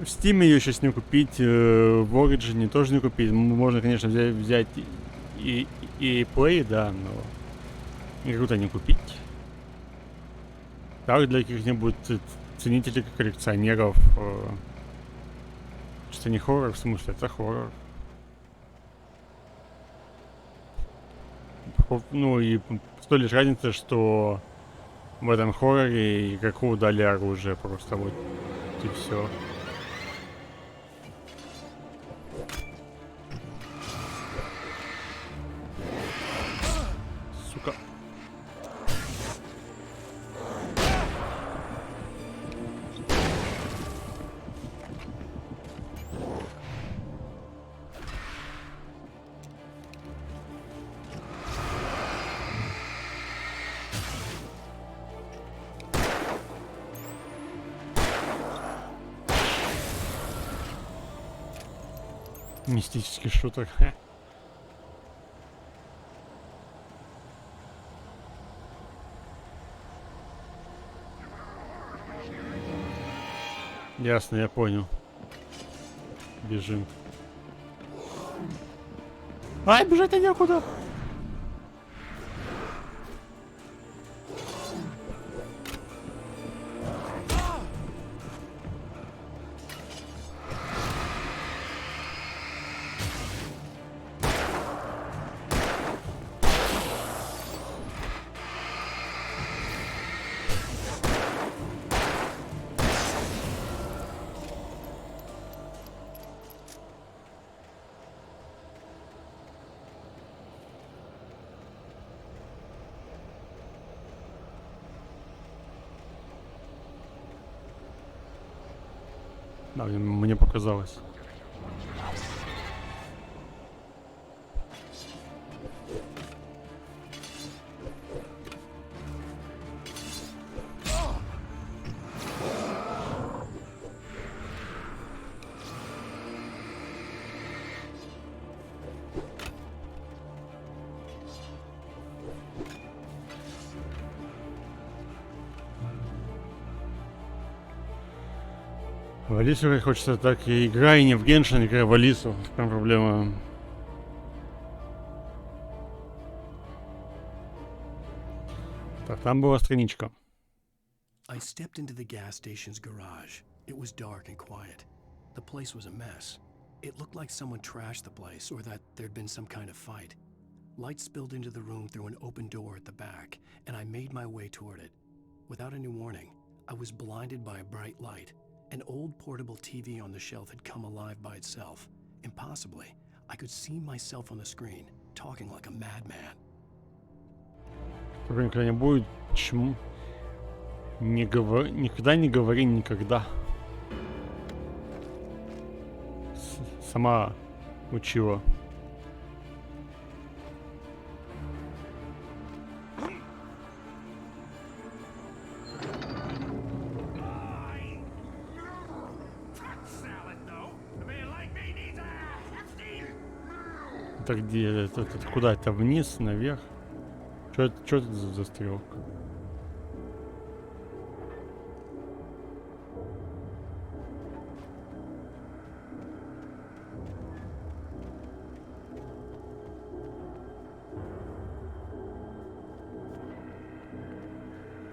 в Steam ее сейчас не купить, в Origin тоже не купить. Можно, конечно, взять и Play, да, но игру-то не купить. Так, для каких-нибудь ценителей, коллекционеров. Что не хоррор, в смысле, это хоррор. Ну и с той лишь разница, что в этом хорроре игроку дали оружие просто вот и все. Сука. Мистический шутер. Ясно, я понял. Бежим. Ай, бежать-то некуда. Да, мне показалось. В Алису как хочется, так и играй не в Геншин, играй в Алису. Прям проблема. Так, там была страничка. I stepped into the gas station's garage. It was dark and quiet. The place was a mess. It looked like someone trashed the place or that there'd been some kind of fight. Light spilled into the room through an open door at the back, and I made my way toward it. Without any warning, I was blinded by a bright light. An old portable TV on the shelf had come alive by itself. Impossibly, I could see myself on the screen, talking like a madman. Никогда не будет. Почему? Никогда не говори никогда. Сама учила. Это где? Это куда? Это вниз, наверх? Что это за стрелка?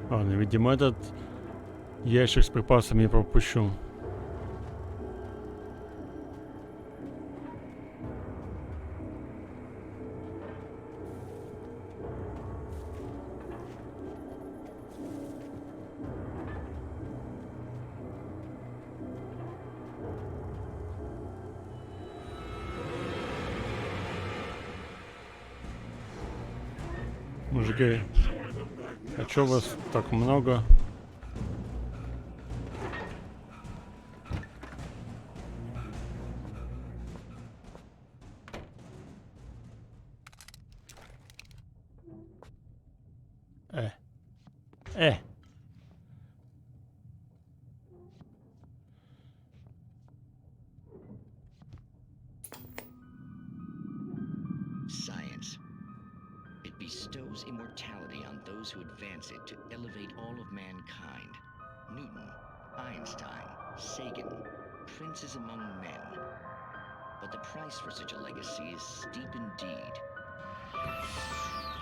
Ладно, видимо, этот ящик с припасами я пропущу. Мужики, а чё вас так много? Science. It bestows immortality on those who advance it to elevate all of mankind. Newton, Einstein, Sagan, princes among men. But the price for such a legacy is steep indeed.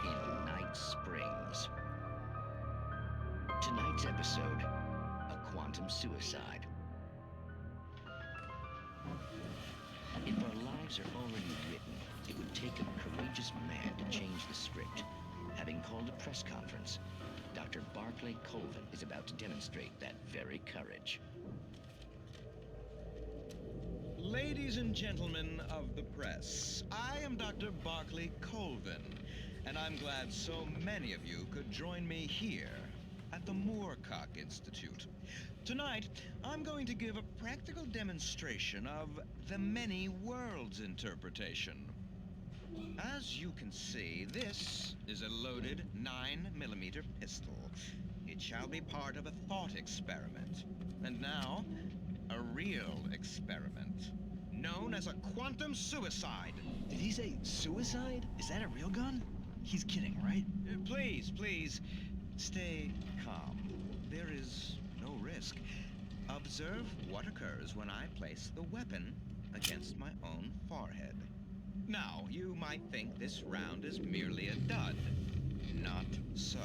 In Night Springs. Tonight's episode, a quantum suicide. If our lives are already written, it would take a courageous man to change the script. Having called a press conference, Dr. Barclay Colvin is about to demonstrate that very courage. Ladies and gentlemen of the press, I am Dr. Barclay Colvin, and I'm glad so many of you could join me here at the Moorcock Institute. Tonight, I'm going to give a practical demonstration of the many worlds interpretation. As you can see, this is a loaded 9mm pistol. It shall be part of a thought experiment. And now, a real experiment, known as a quantum suicide. Did he say suicide? Is that a real gun? He's kidding, right? Please, stay calm. There is no risk. Observe what occurs when I place the weapon against my own forehead. Now, you might think this round is merely a dud. Not so.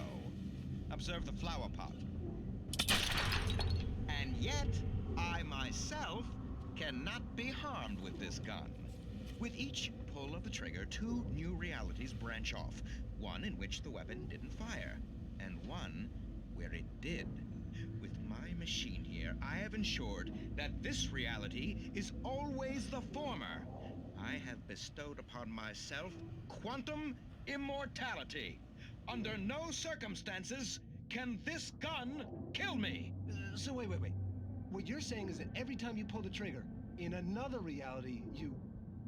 Observe the flower pot. And yet, I myself cannot be harmed with this gun. With each pull of the trigger, two new realities branch off. One in which the weapon didn't fire, and one where it did. With my machine here, I have ensured that this reality is always the former. I have bestowed upon myself quantum immortality. Under no circumstances can this gun kill me. So wait. What you're saying is that every time you pull the trigger, in another reality, you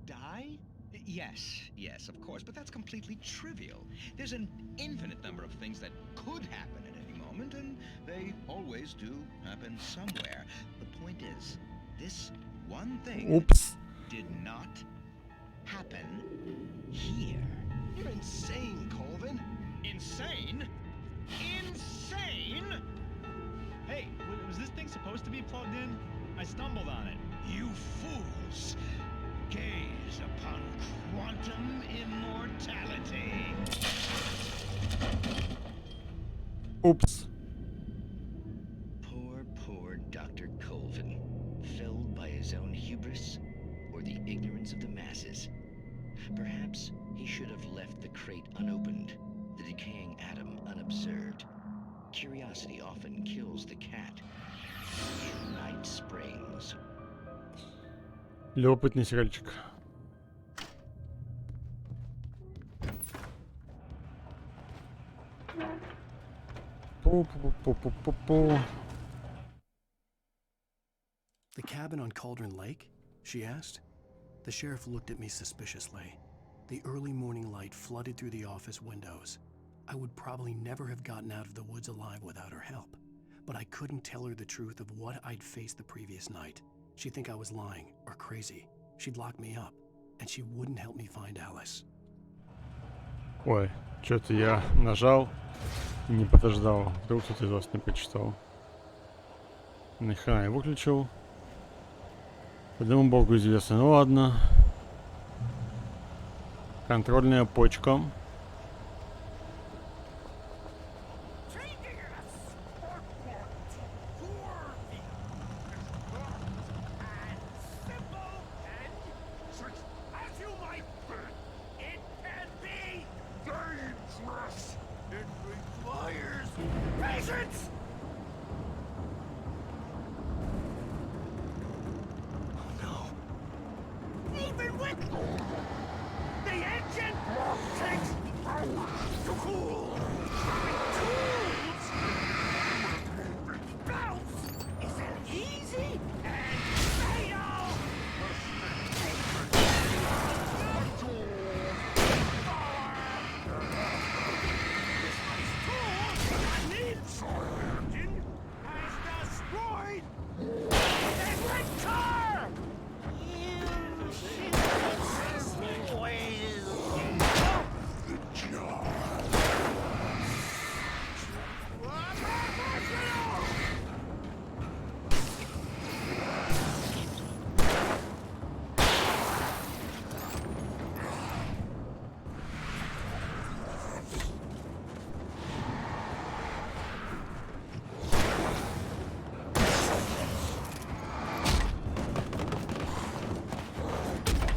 die? Yes, of course, but that's completely trivial. There's an infinite number of things that could happen at any moment, and they always do happen somewhere. The point is, this one thing did not happen here. You're insane, Colvin. Insane? Insane? Hey, was this thing supposed to be plugged in? I stumbled on it. You fools! Gaze upon quantum immortality. Oops. Poor Dr. Colvin, felled by his own hubris or the ignorance of the masses. Perhaps he should have left the crate unopened, the decaying atom unobserved. Curiosity often kills the cat. In Night Springs. Любопытный сериальчик. The cabin on Cauldron Lake? She asked. The sheriff looked at me suspiciously. The early morning light flooded through the office windows. I would probably never have gotten out of the woods alive without her help. But I couldn't tell her the truth of what I'd faced the previous night. She'd think I was lying or crazy. She'd lock me up, and she wouldn't help me find Alice. Ой, что-то я нажал и не подождал. Вдруг кто-то из вас не прочитал. Нахрена я выключил. Одному богу известно. Ну ладно. Контрольная почка.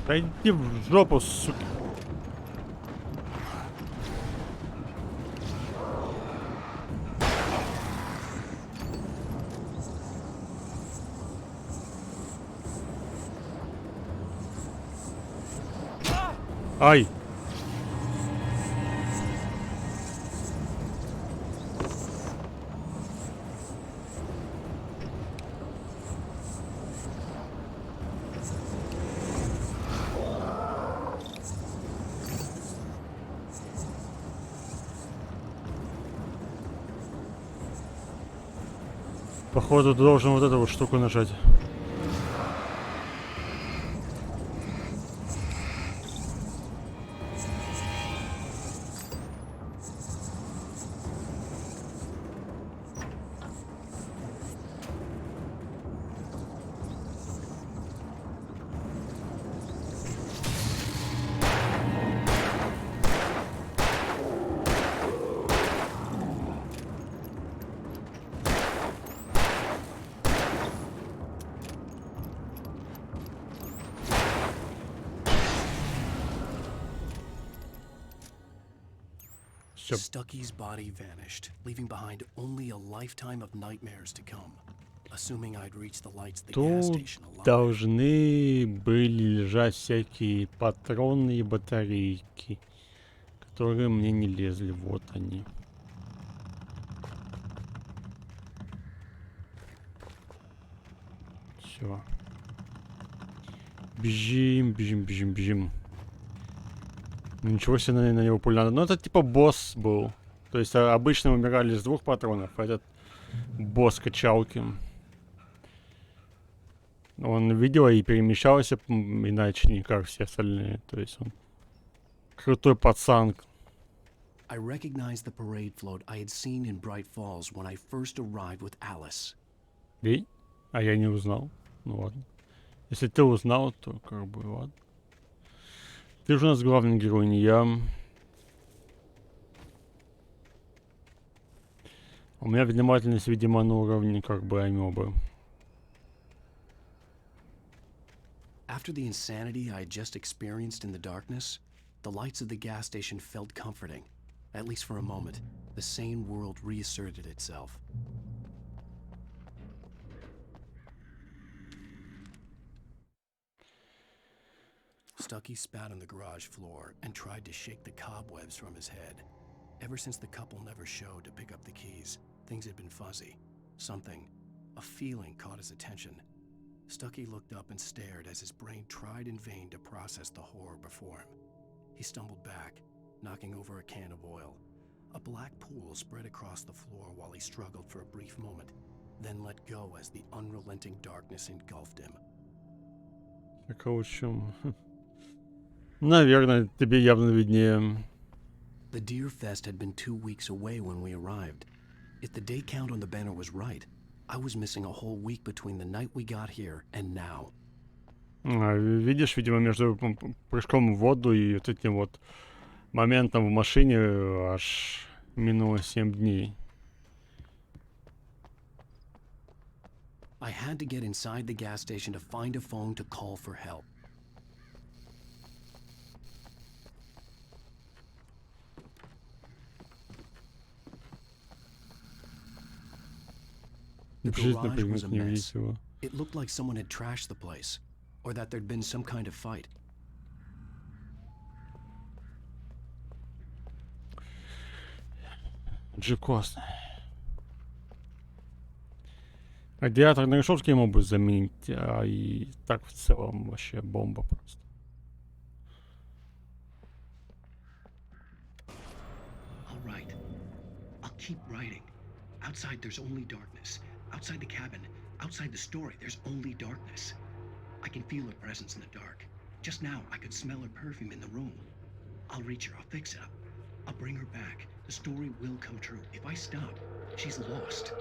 Да иди в жопу, сука. Ай! Походу, ты должен вот эту вот штуку нажать. Stucky's body vanished, leaving behind only a lifetime of nightmares to come. Assuming I'd reached the lights of the gas Тут station alive. должны были лежать всякие патроны и батарейки, которые мне не лезли. Вот они. Все. Бежим, бежим, бежим, бежим. Ничего себе на него пуль надо. Ну, это типа босс был. То есть обычно умирали с 2 патронов, а этот босс качалки. Он видел и перемещался иначе, не как все остальные. То есть он крутой пацан. I recognized the parade float I had seen in Bright Falls when I first arrived with Alice. И? А я не узнал. Ну ладно. Если ты узнал, то как бы ладно. Ты же у нас главный герой, не я. У меня внимательность, видимо, на уровне как бы амебы. After the insanity I had just experienced in the darkness, the lights of the gas station felt comforting. At least for a moment, the sane world reasserted itself. Stucky spat on the garage floor and tried to shake the cobwebs from his head. Ever since the couple never showed to pick up the keys, things had been fuzzy. Something, a feeling caught his attention. Stucky looked up and stared as his brain tried in vain to process the horror before him. He stumbled back, knocking over a can of oil. A black pool spread across the floor while he struggled for a brief moment, then let go as the unrelenting darkness engulfed him. Так, а в общем... Наверное, тебе явно виднее. The Deer Fest had been 2 weeks away when we arrived. If the day count on the banner was right, I was missing a whole week between the night we got here and now. Видишь, видимо, между прыжком в воду и вот этим вот моментом в машине аж минуло 7 дней. I had to get inside the gas station to find a phone to call for help. The garage was a mess. It looked like someone had trashed the place, or that there'd been some kind of fight. Джекос. Радиатор на решетке ему бы заменить, а и так в целом вообще бомба просто. All right. I'll keep writing. Outside there's only darkness. Outside the cabin, outside the story, there's only darkness. I can feel her presence in the dark. Just now, I could smell her perfume in the room. I'll reach her, I'll fix it up. I'll bring her back. The story will come true. If I stop, she's lost.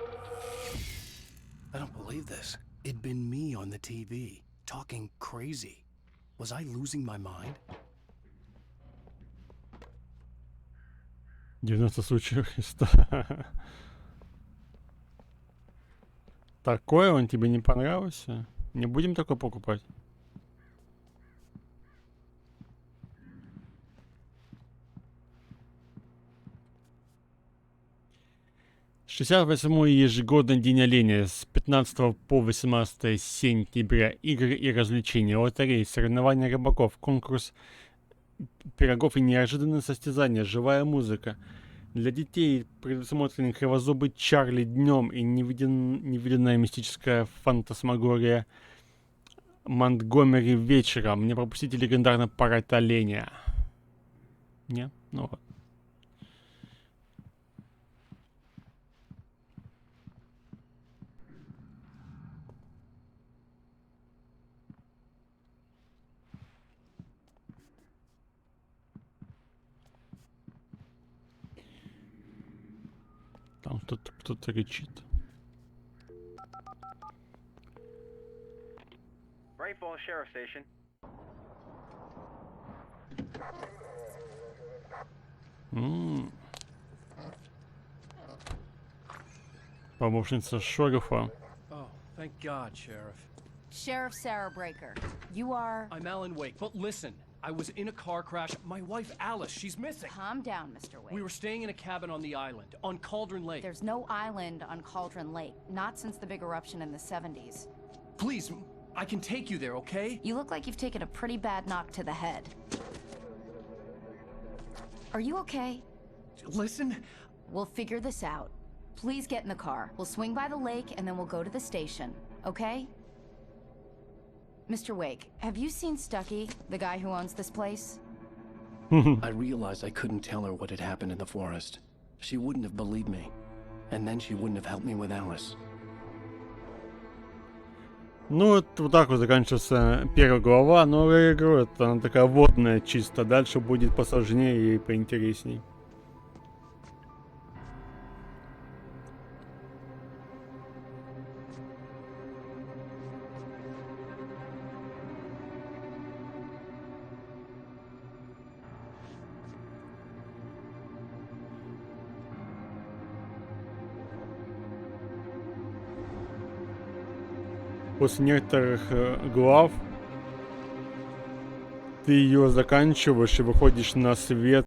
I don't believe this. It'd been me on the TV, talking crazy. Was I losing my mind? 90 случаев Христа. Такой он тебе не понравился? Не будем такой покупать. 68-й ежегодный день оленя с 15 по 18 сентября. Игры и развлечения, лотереи, соревнования рыбаков, конкурс пирогов и неожиданные состязания, живая музыка. Для детей предусмотрены кривозубый Чарли днем и невиданная мистическая фантасмагория Монтгомери вечером. Не пропустите легендарный парад оленя. Не? Ну вот. Там кто-то кричит. Bright Falls Sheriff Station. Помощница шерифа. Oh, thank God, Sheriff. Sheriff Sarah Breaker. You are... I'm Alan Wake, but listen. I was in a car crash. My wife, Alice, she's missing. Calm down, Mr. Wake. We were staying in a cabin on the island, on Cauldron Lake. There's no island on Cauldron Lake. Not since the big eruption in the 70s. Please, I can take you there, okay? You look like you've taken a pretty bad knock to the head. Are you okay? Listen. We'll figure this out. Please get in the car. We'll swing by the lake and then we'll go to the station, okay? Mr. Wake, have you seen Stucky, the guy who owns this place? I realized I couldn't tell her what had happened in the forest. She wouldn't have believed me. And then she wouldn't have helped me with Alice. Ну, вот так вот заканчивается первая глава, новая игра. Это она такая водная чисто. Дальше будет посложнее и поинтересней. После некоторых глав ты ее заканчиваешь и выходишь на свет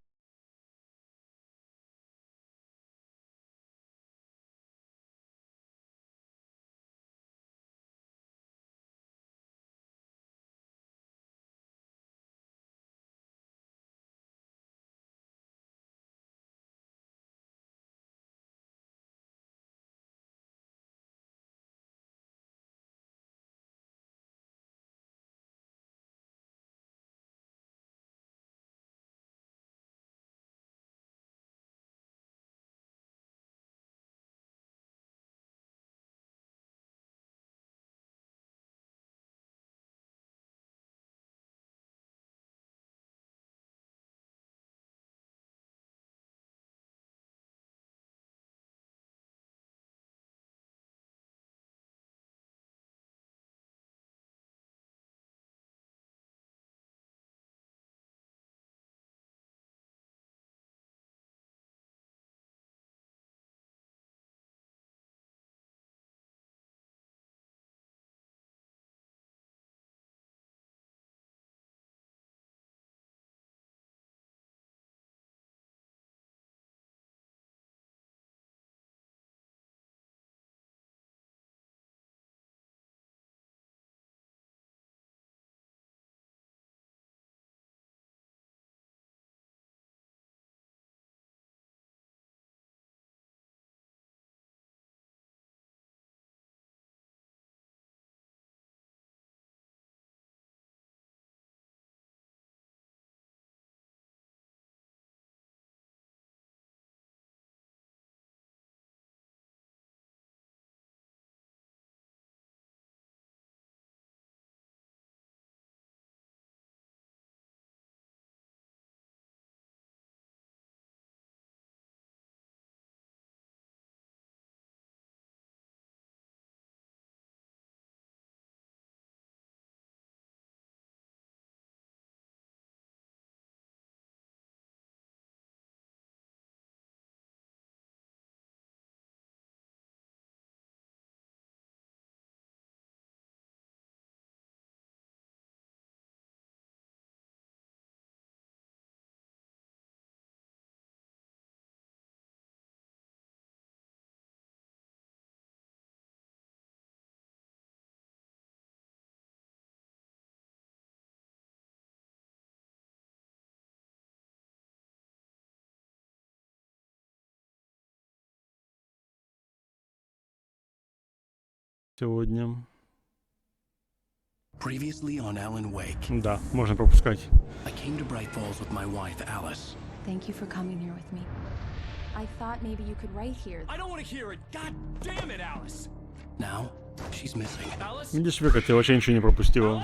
сегодня. Previously on Alan Wake. Да, можно пропускать. I came to Bright Falls with my wife, Alice. Thank you for coming here with me. I thought maybe you could write here. I don't want to hear it. God damn it, Alice. Now, she's missing. Alice? Видишь, Вика, ты вообще ничего не пропустила.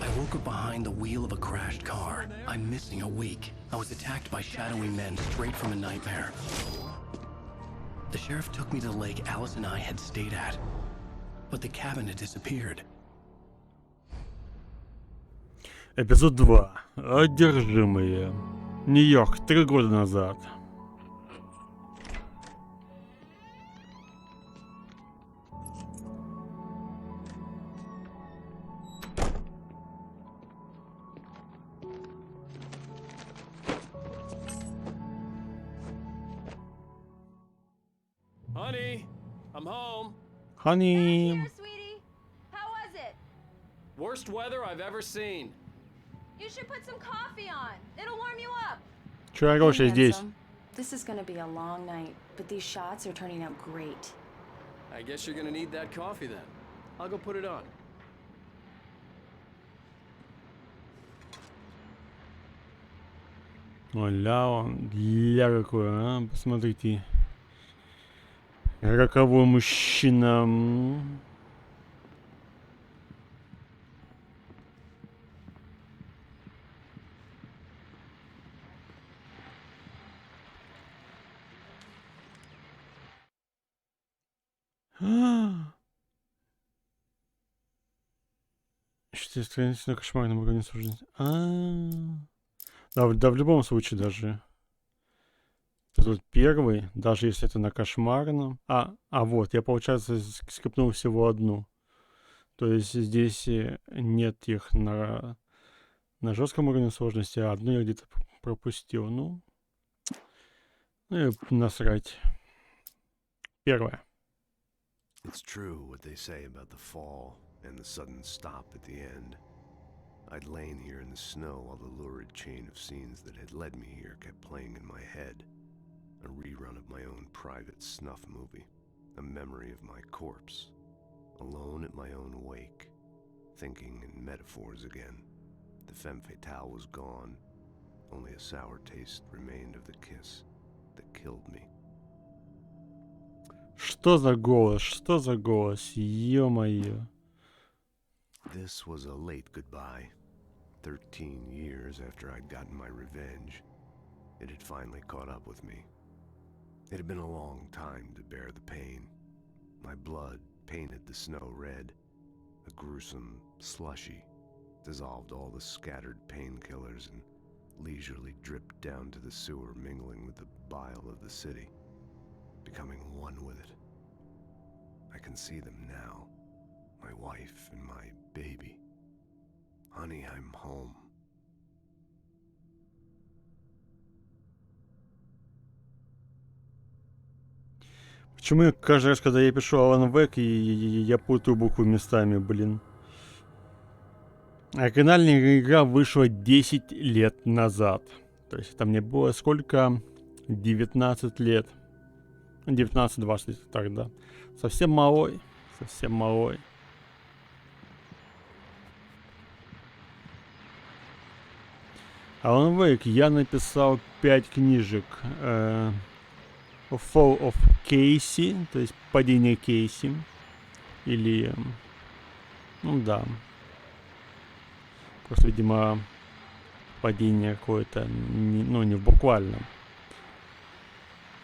I woke up behind the wheel of a crashed car. I'm missing a week. I was attacked by shadowy men straight from a nightmare. The sheriff took me to the lake Alice and I had stayed at. But the cabin had disappeared. Эпизод 2. Одержимые. Нью-Йорк, 3 года назад. Honey, I'm home. Honey. Here, sweetie. How was it? Worst weather I've ever seen. You should put some coffee on. It'll warm you up. Хорошая здесь. This is gonna be a long night, but these shots are turning out great. I guess you're gonna need that coffee then. I'll go put it on. Оля, ля какой, а? Посмотрите. Роковой мужчина. Что страница на кошмарном уровне суждения. Да, в любом случае даже. Тут первый, даже если это на кошмарном. Вот, я, получается, скипнул всего одну. То есть здесь нет их на жестком уровне сложности, а одну я где-то пропустил. Ну и насрать. Первое. It's true what they say about the fall and the sudden stop at the end. I'd lain here in the snow while the lurid chain of scenes that had led me here kept playing in my head. A rerun of my own private snuff movie. A memory of my corpse. Alone at my own wake. Thinking in metaphors again. The femme fatale was gone. Only a sour taste remained of the kiss that killed me. Что за голос? Что за голос? Ё-моё. This was a late goodbye. 13 years after I'd gotten my revenge, it had finally caught up with me. It had been a long time to bear the pain. My blood painted the snow red. A gruesome slushy dissolved all the scattered painkillers and leisurely dripped down to the sewer, mingling with the bile of the city, becoming one with it. I can see them now, my wife and my baby. Honey, I'm home. Почему я каждый раз, когда я пишу Alan Wake, я путаю буквы местами, блин. Оригинальная игра вышла 10 лет назад. То есть это мне было сколько? 19 лет. 19-20 тогда. Совсем малой. Совсем малой. Alan Wake я написал 5 книжек. Fall of Casey, то есть падение Кейси. Или... Ну да. Просто, видимо, падение какое-то, ну, не в буквальном.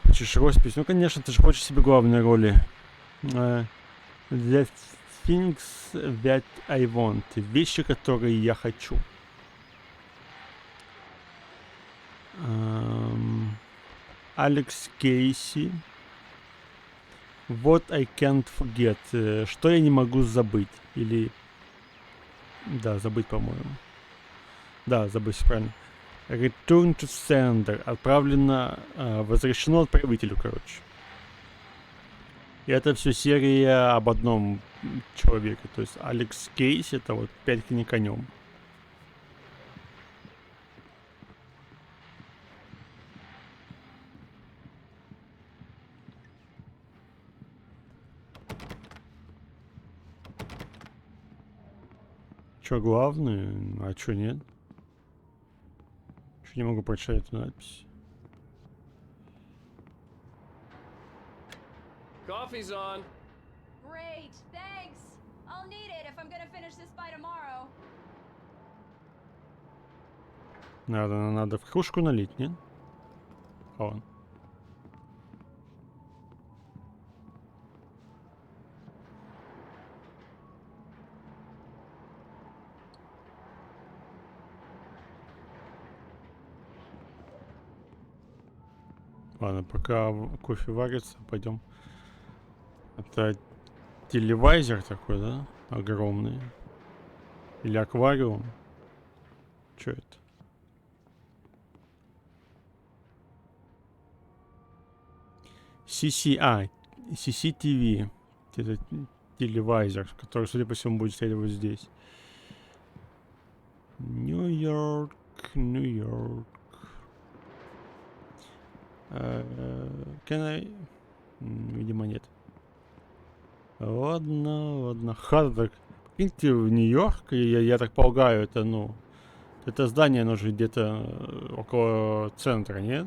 Хочешь роспись? Ну, конечно, ты же хочешь себе главной роли. The things that I want. Вещи, которые я хочу. Алекс Кейси. What I can't forget. Что я не могу забыть. Или... Да, забыть, по-моему. Да, забыть, правильно. Return to sender. Отправлено... возвращено отправителю, короче. И это все серия об одном человеке. То есть Алекс Кейси — это вот 5 книг о нем. Чё, главное? А чё нет? Чё не могу прочитать эту надпись? Coffee's on. Great, thanks. I'll need it if I'm gonna finish this by tomorrow. Надо в кружку налить, нет? Вон. Ладно, пока кофе варится, пойдем. Это телевизор такой, да? Огромный. Или аквариум. Что это? CCTV. Это телевизор, который, судя по всему, будет стоять вот здесь. Нью-Йорк, Нью-Йорк. Видимо, нет. Ладно. Хата так. Прикиньте, в Нью-Йорк, я так полагаю, это, ну... Это здание, оно же где-то около центра, нет?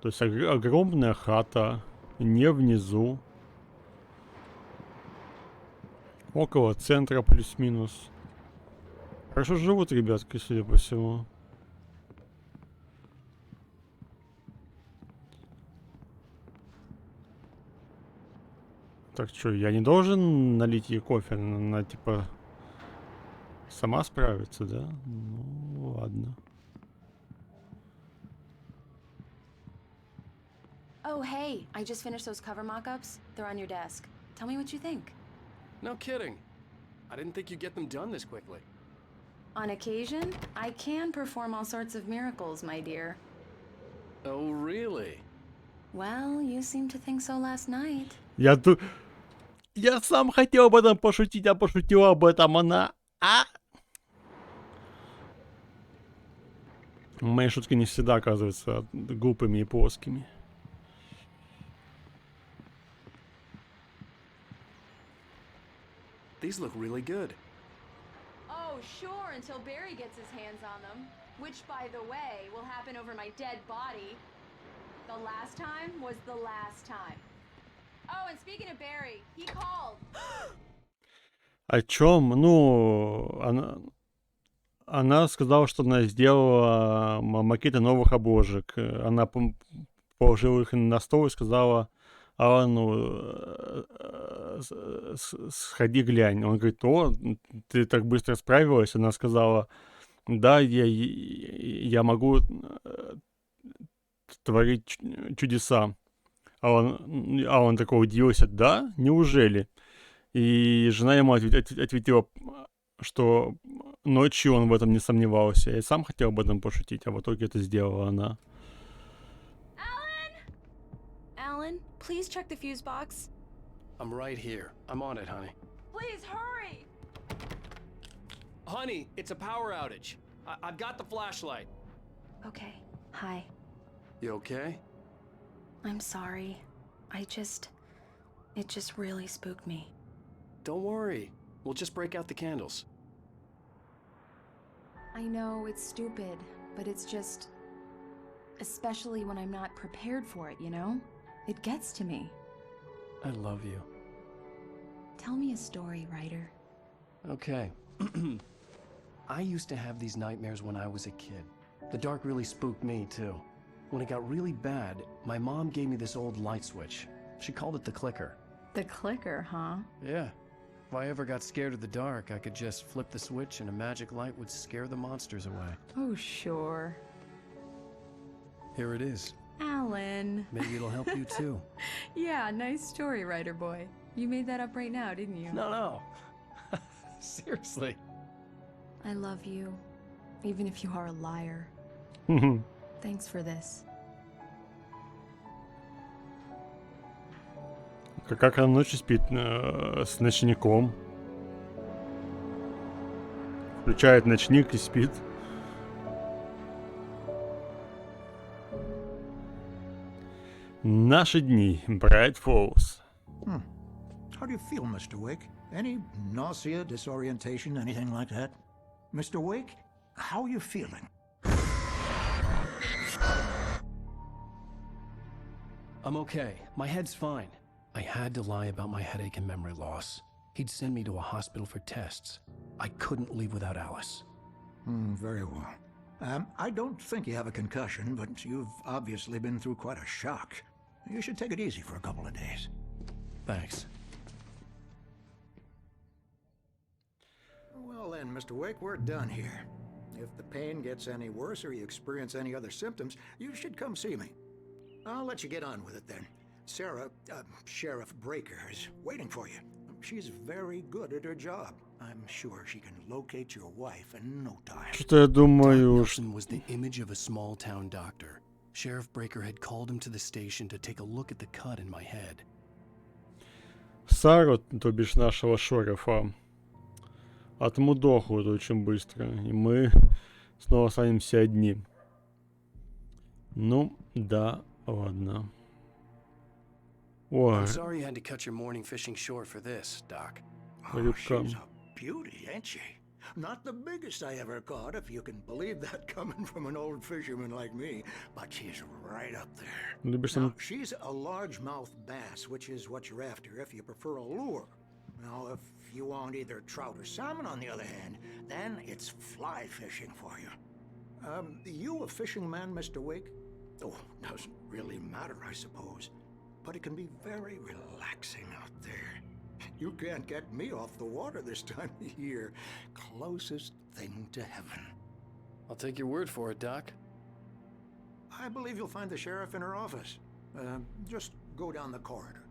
То есть огромная хата, не внизу. Около центра плюс-минус. Хорошо живут ребятки, судя по всему. Так что, я не должен налить ей кофе? Она типа сама справится, да? Ну, ладно. Oh, hey, I just finished those cover mock-ups. They're on your desk. Tell me what you think. No kidding. I didn't think you'd get them done this quickly. On occasion, I can perform all sorts of miracles, my dear. Oh, really? Well, you seemed to think so last night. Я сам хотел об этом пошутить, а пошутила об этом она. Мои шутки не всегда оказываются глупыми и плоскими. These look really good. Oh, sure, until Barry gets his hands on them. Which, by the way, will happen over my dead body. The last time was the last time. Oh, and speaking of Barry, he called. О чем? Ну, она сказала, что она сделала макеты новых обложек. Она положила их на стол и сказала Алану, сходи глянь. Он говорит, о, ты так быстро справилась. Она сказала, да, я могу творить чудеса. А он такой удивился, да, неужели? И жена ему ответила, что ночью он в этом не сомневался. Я сам хотел об этом пошутить, а в итоге это сделала она. Alan, please check the fuse box. I'm right here. I'm on it, honey. Please hurry! Honey, it's a power outage. I've got the flashlight. Okay, hi. You okay? I'm sorry. It just really spooked me. Don't worry. We'll just break out the candles. I know it's stupid, but it's just... Especially when I'm not prepared for it, you know? It gets to me. I love you. Tell me a story, writer. Okay. I used to have these nightmares when I was a kid. The dark really spooked me, too. When it got really bad, my mom gave me this old light switch. She called it the clicker. The clicker, huh? Yeah. If I ever got scared of the dark, I could just flip the switch and a magic light would scare the monsters away. Oh, sure. Here it is. Alan. Maybe it'll help you, too. Yeah, nice story, writer boy. You made that up right now, didn't you? No. Seriously. I love you, even if you are a liar. Thanks for this. Как она ночью спит с ночником. Включает ночник и спит. Наши дни. Bright Falls. How do you feel, Mr. Wake? Any nausea, disorientation, anything like that? Mr. Wake, how are you feeling? I'm okay. My head's fine. I had to lie about my headache and memory loss. He'd send me to a hospital for tests. I couldn't leave without Alice. Very well. I don't think you have a concussion, but you've obviously been through quite a shock. You should take it easy for a couple of days. Thanks. Well then, Mr. Wake, we're done here. If the pain gets any worse or you experience any other symptoms, you should come see me. I'll let you get on with it then. Sarah, Sheriff Breaker, is waiting for you. She's very good at her job. I'm sure she can locate your wife in no time. Что-то я думаю, Nelson was the image of a small-town doctor. Sheriff Breaker had called him to the station to take a look at the cut in my head. Сару, то бишь нашего шерифа, отмудохают очень быстро, и мы снова останемся одни. Ну, да, ладно. I'm sorry you had to cut your morning fishing short for this, Doc. Рыбка. She's a beauty, ain't she? Not the biggest I ever caught, if you can believe that coming from an old fisherman like me, but she's right up there. Now, she's a largemouth bass, which is what you're after if you prefer a lure. Now, if you want either trout or salmon, on the other hand, then it's fly fishing for you. You a fishing man, Mr. Wake? Oh, doesn't really matter, I suppose. But it can be very relaxing out there. You can't get me off the water this time of year. Closest thing to heaven. I'll take your word for it, Doc. I believe you'll find the sheriff in her office. Just go down the corridor.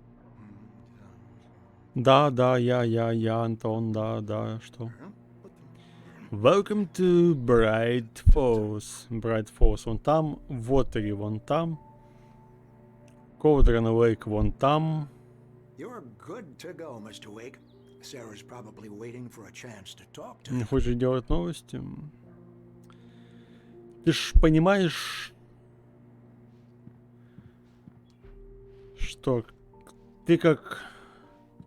Да, я, Антон, да, что? Welcome to Bright Falls. Bright Falls вон там, Watery вон там, Cauldron Lake вон там. You're good to go, Mr. Wake. Sarah's probably waiting for a chance to talk to Не you. хочешь делать новости? Ты ж понимаешь, что ты как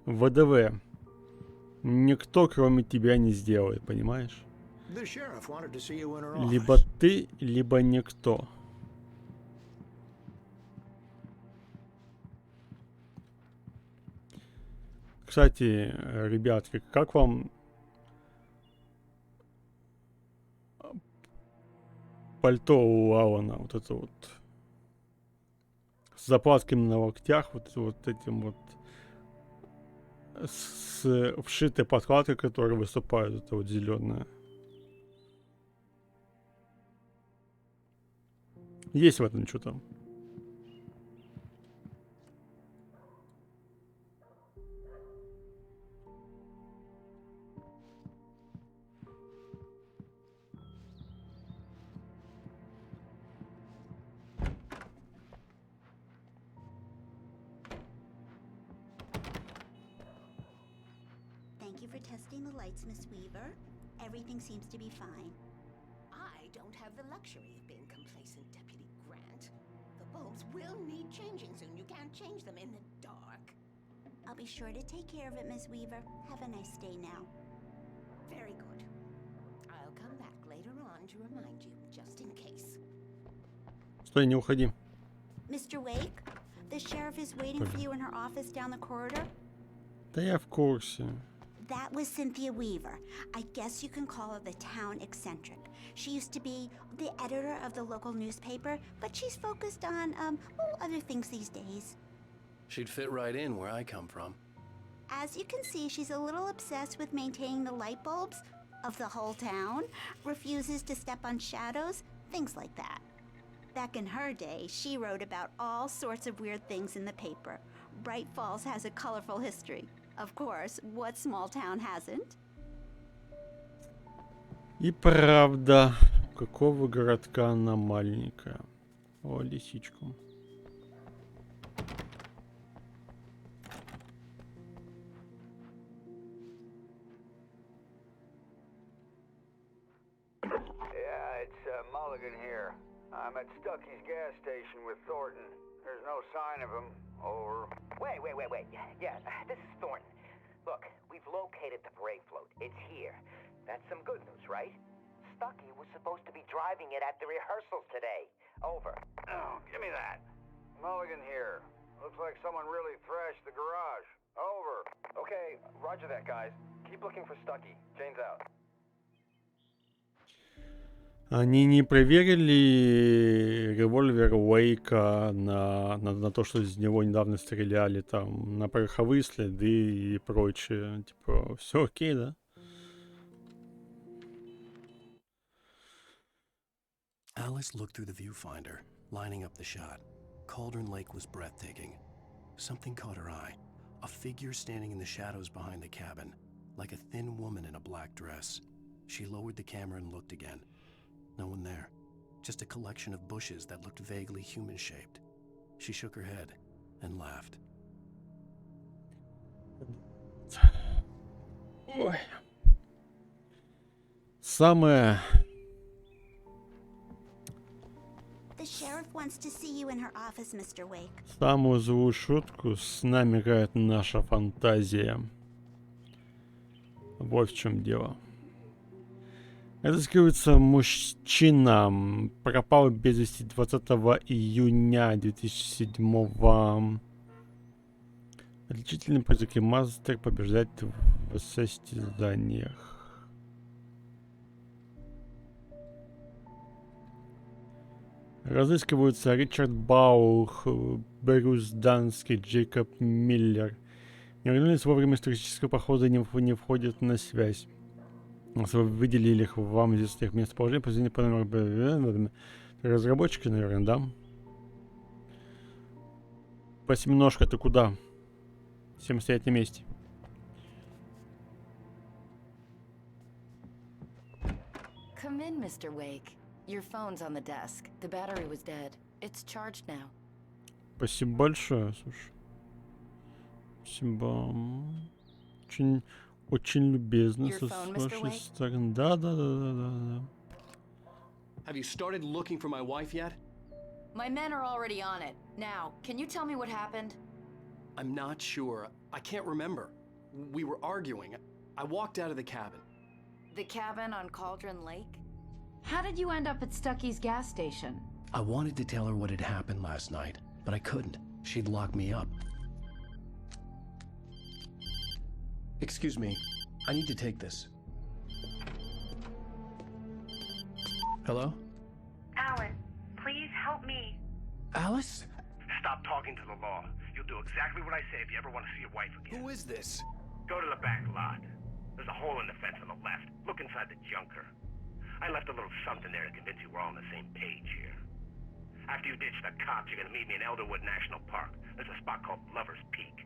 ВДВ никто кроме тебя не сделает, понимаешь? The sheriff wanted to see you in her office. Либо ты, либо никто. Кстати, ребятки, как вам пальто у Алана? Вот это вот с заплатками на локтях, вот этим вот с вшитой подкладкой, которая выступает, это вот зеленая. Есть в этом что-то. Thank you for testing the lights, Miss Weaver. Everything seems to be fine. I don't have the luxury of being complacent, Deputy Grant. The bulbs will need changing soon. You can't change them in the dark. I'll be sure to take care of it, Miss Weaver. Have a nice day now. Very good. I'll come back later on to remind you, just in case. Стой, не уходи. Mr. Wake, the sheriff is waiting for you in her office down the corridor. Да я в курсе. That was Cynthia Weaver. I guess you can call her the town eccentric. She used to be the editor of the local newspaper, but she's focused on, other things these days. She'd fit right in where I come from. As you can see, she's a little obsessed with maintaining the light bulbs of the whole town, refuses to step on shadows, things like that. Back in her day, she wrote about all sorts of weird things in the paper. Bright Falls has a colorful history. Of course, what small town hasn't? И правда, у какого городка она маленькая? О, лисичку. Yeah, it's Mulligan here. I'm at Stucky's gas station with Thornton. There's no sign of him. Over. Wait. Yeah, this is Thornton. Look, we've located the parade float. It's here. That's some good news, right? Stucky was supposed to be driving it at the rehearsals today. Over. Oh, give me that. Mulligan here. Looks like someone really thrashed the garage. Over. Okay, roger that, guys. Keep looking for Stucky. Jane's out. Они не проверили револьвер Уэйка на то, что из него недавно стреляли, там, на пороховые следы и прочее. Типа, все окей, да? Alice looked through the viewfinder, lining up the shot. Cauldron Lake was breathtaking. Something caught her eye. A figure standing in the shadows behind the cabin, like a thin woman in a black dress. She lowered the camera and looked again. No one there. Just a collection of bushes that looked vaguely human-shaped. She shook her head and laughed. Ой. Самое... The sheriff wants to see you in her office, Mr. Wake. Самую злую шутку с нами играет наша фантазия. Вот в чем дело. Разыскивается мужчина, пропал без вести 20 июня 2007. Отличительный приз Remastered побеждает в состязаниях. Разыскиваются Ричард Баух, Брюс Данский, Джейкоб Миллер. Не вернулись вовремя из туристического похода, не входят на связь. Если вы выделили их вам из их местоположений, позвоните по номеру. Разработчики, наверное, да? Восьминожка, ты куда? Всем стоять на месте. Come in, Mr. Wake. Your phone's on the desk. The battery was dead. It's charged now. Спасибо большое, слушай. Спасибо. Очень любезно с вашей стороны. Да. Have you started looking for my wife yet? My men are already on it. Now, can you tell me what happened? I'm not sure. I can't remember. We were arguing. I walked out of the cabin. The cabin on Cauldron Lake? How did you end up at Stucky's gas station? I wanted to tell her what had happened last night, but I couldn't. She'd lock me up. Excuse me. I need to take this. Hello? Alan, please help me. Alice? Stop talking to the law. You'll do exactly what I say if you ever want to see your wife again. Who is this? Go to the back lot. There's a hole in the fence on the left. Look inside the junker. I left a little something there to convince you we're all on the same page here. After you ditch the cops, you're gonna meet me in Elderwood National Park. There's a spot called Lover's Peak.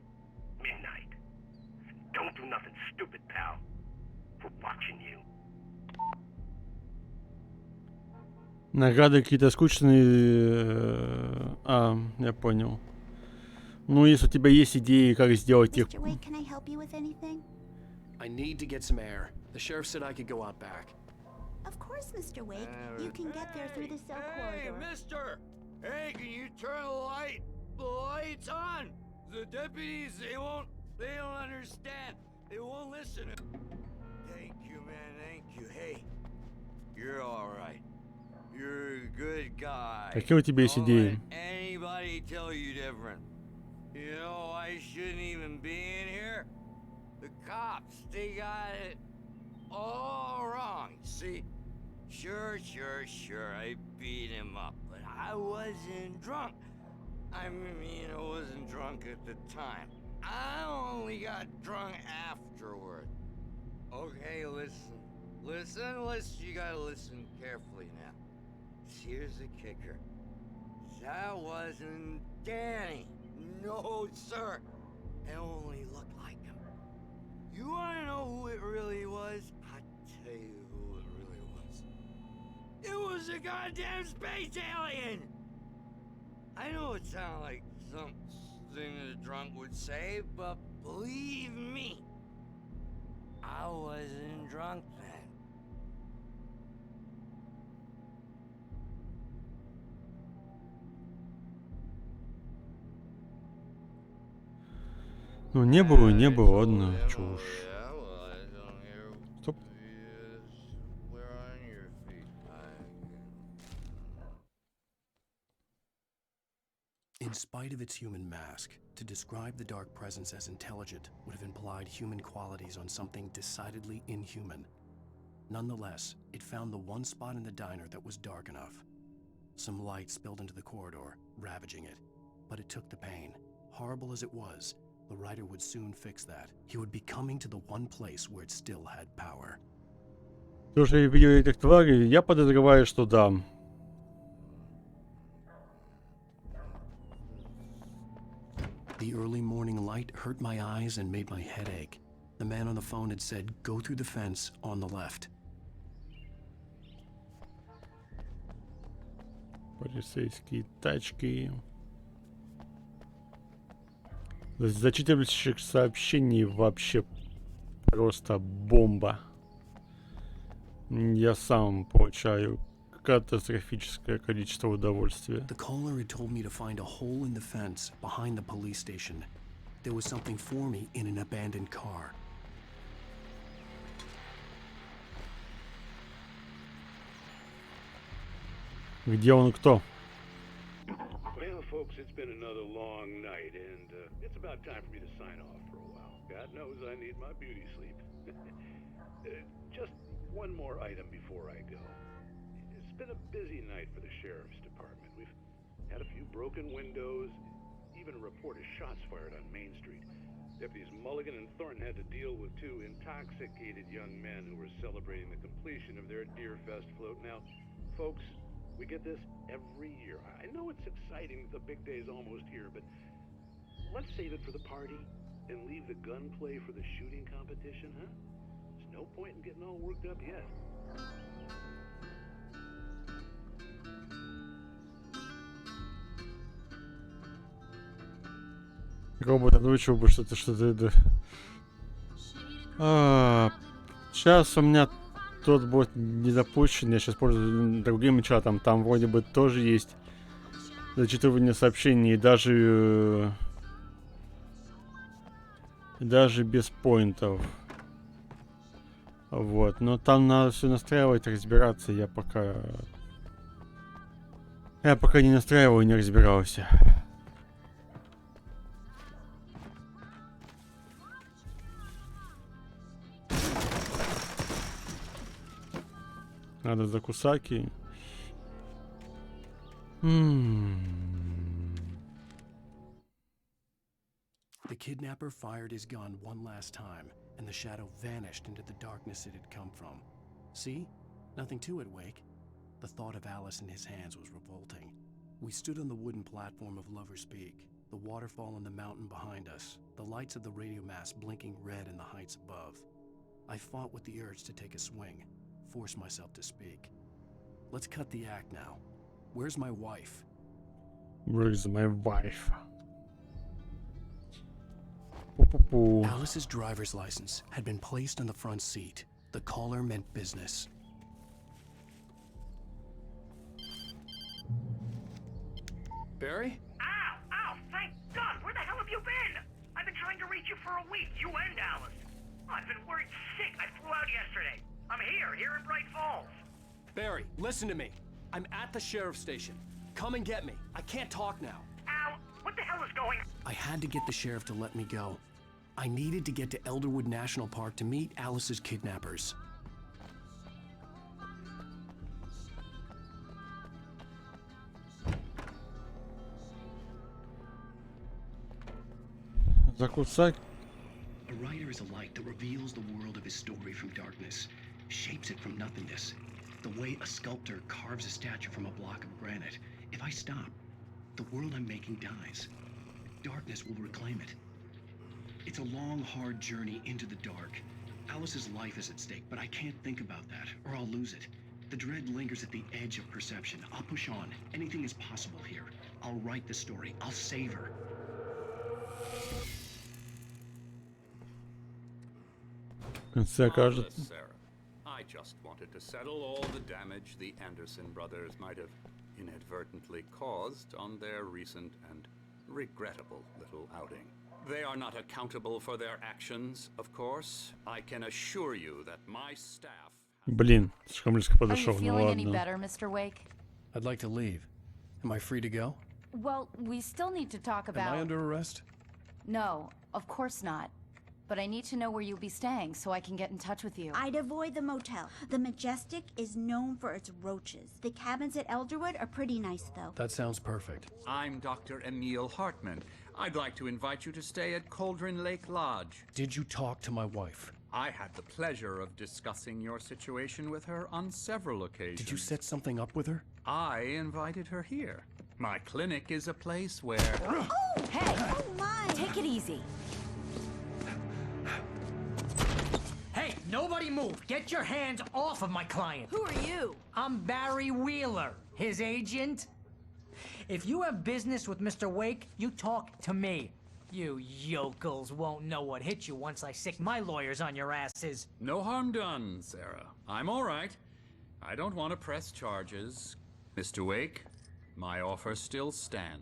Midnight. Don't do nothing stupid, pal. We're watching you. Награды какие-то скучные. Я понял. Ну, если у тебя есть идеи, как сделать их... Mr. Wake, can I help you with anything? I need to get some air. The sheriff said I could go out back. Of course, Mr. Wake. You can get there through the cell corridor. Mister! Hey, can you turn the lights on? The deputies, they don't understand. They won't listen. Thank you, man, thank you. Hey, you're all right. You're a good guy. Какие у тебя есть идеи? Anybody tell you different? You know, I shouldn't even be in here. The cops, they got it all wrong. See, sure, I beat him up, but I wasn't drunk. I mean, I wasn't drunk at the time. I only got drunk afterward. Okay, listen. You gotta listen carefully now. Here's the kicker. That wasn't Danny. No, sir. It only looked like him. You wanna know who it really was? I'll tell you who it really was. It was a goddamn space alien! I know it sounds like something a drunk would say, but believe me, I wasn't drunk then. Ну, не было, ладно, чушь. Стоп. In spite of its human mask, to describe the dark presence as intelligent would have implied human qualities on something decidedly inhuman. Nonetheless, it found the one spot in the diner that was dark enough. Some light spilled into the corridor, ravaging it. But it took the pain. Horrible as it was, the writer would soon fix that. He would be coming to the one place where it still had power. Слушай, видел этих тварей, я подозреваю, что да. The early morning light hurt my eyes and made my head ache. The man on the phone had said, go through the fence on the left. Полицейские тачки. Зачитывающих сообщений вообще просто бомба. Я сам получаю катастрофическое количество удовольствия. The caller had told me to find a hole in the fence behind the police station. There was something for me in an abandoned car. Где он, кто? Well, folks, it's been another long night, and it's about time for me to sign off for a while. God knows I need my beauty sleep. Just one more item before I go. It's been a busy night for the sheriff's department. We've had a few broken windows, even a report of shots fired on Main Street. Deputies Mulligan and Thornton had to deal with two intoxicated young men who were celebrating the completion of their Deerfest float. Now, folks, we get this every year. I know it's exciting, the big day's almost here, but let's save it for the party and leave the gunplay for the shooting competition, huh? There's no point in getting all worked up yet. Робот озвучил бы что-то сейчас у меня тот бот не запущен, я сейчас пользуюсь другим чатом, там вроде бы тоже есть зачитывание сообщений, даже без поинтов. Вот, но там надо все настраивать, разбираться, я пока не настраивал и не разбирался. Надо за Кусаки. The kidnapper fired his gun one last time, and the shadow vanished into the darkness it had come from. See? Nothing to it, Wake. The thought of Alice in his hands was revolting. We stood on the wooden platform of Lover's Peak, the waterfall on the mountain behind us, the lights of the radio mast blinking red in the heights above. I fought with the urge to take a swing, force myself to speak. Let's cut the act now. Where's my wife? Where's my wife? Alice's driver's license had been placed on the front seat. The caller meant business. Barry? Ow! Thank God! Where the hell have you been? I've been trying to reach you for a week, you and Alice. I've been worried sick. I flew out yesterday. I'm here in Bright Falls. Barry, listen to me. I'm at the sheriff's station. Come and get me. I can't talk now. Al, what the hell is going on? I had to get the sheriff to let me go. I needed to get to Elderwood National Park to meet Alice's kidnappers. За Кусаки. A writer is a light that reveals the world of his story from darkness, shapes it from nothingness. The way a sculptor carves a statue from a block of granite. If I stop, the world I'm making dies. Darkness will reclaim it. It's a long, hard journey into the dark. Alice's life is at stake, but I can't think about that, or I'll lose it. The dread lingers at the edge of perception. I'll push on. Anything is possible here. I'll write the story. I'll save her. Sarah, I just wanted to settle all the damage the Anderson brothers might have inadvertently caused on their recent and regrettable little outing. They are not accountable for their actions, of course. I can assure you that my staff... Блин, слишком близко Are you подошел. Ну feeling any ладно. better, Mr. Wake? I'd like to leave. Am I free to go? Well, we still need to talk about... Am I under arrest? No, of course not. But I need to know where you'll be staying so I can get in touch with you. I'd avoid the motel. The Majestic is known for its roaches. The cabins at Elderwood are pretty nice, though. That sounds perfect. I'm Dr. Emil Hartman. I'd like to invite you to stay at Cauldron Lake Lodge. Did you talk to my wife? I had the pleasure of discussing your situation with her on several occasions. Did you set something up with her? I invited her here. My clinic is a place where... Oh! Hey! Oh, my! Take it easy. Hey, nobody move! Get your hands off of my client! Who are you? I'm Barry Wheeler, his agent. If you have business with Mr. Wake, you talk to me. You yokels won't know what hit you once I sick my lawyers on your asses. No harm done, Sarah. I'm all right. I don't want to press charges. Mr. Wake, my offer still stands.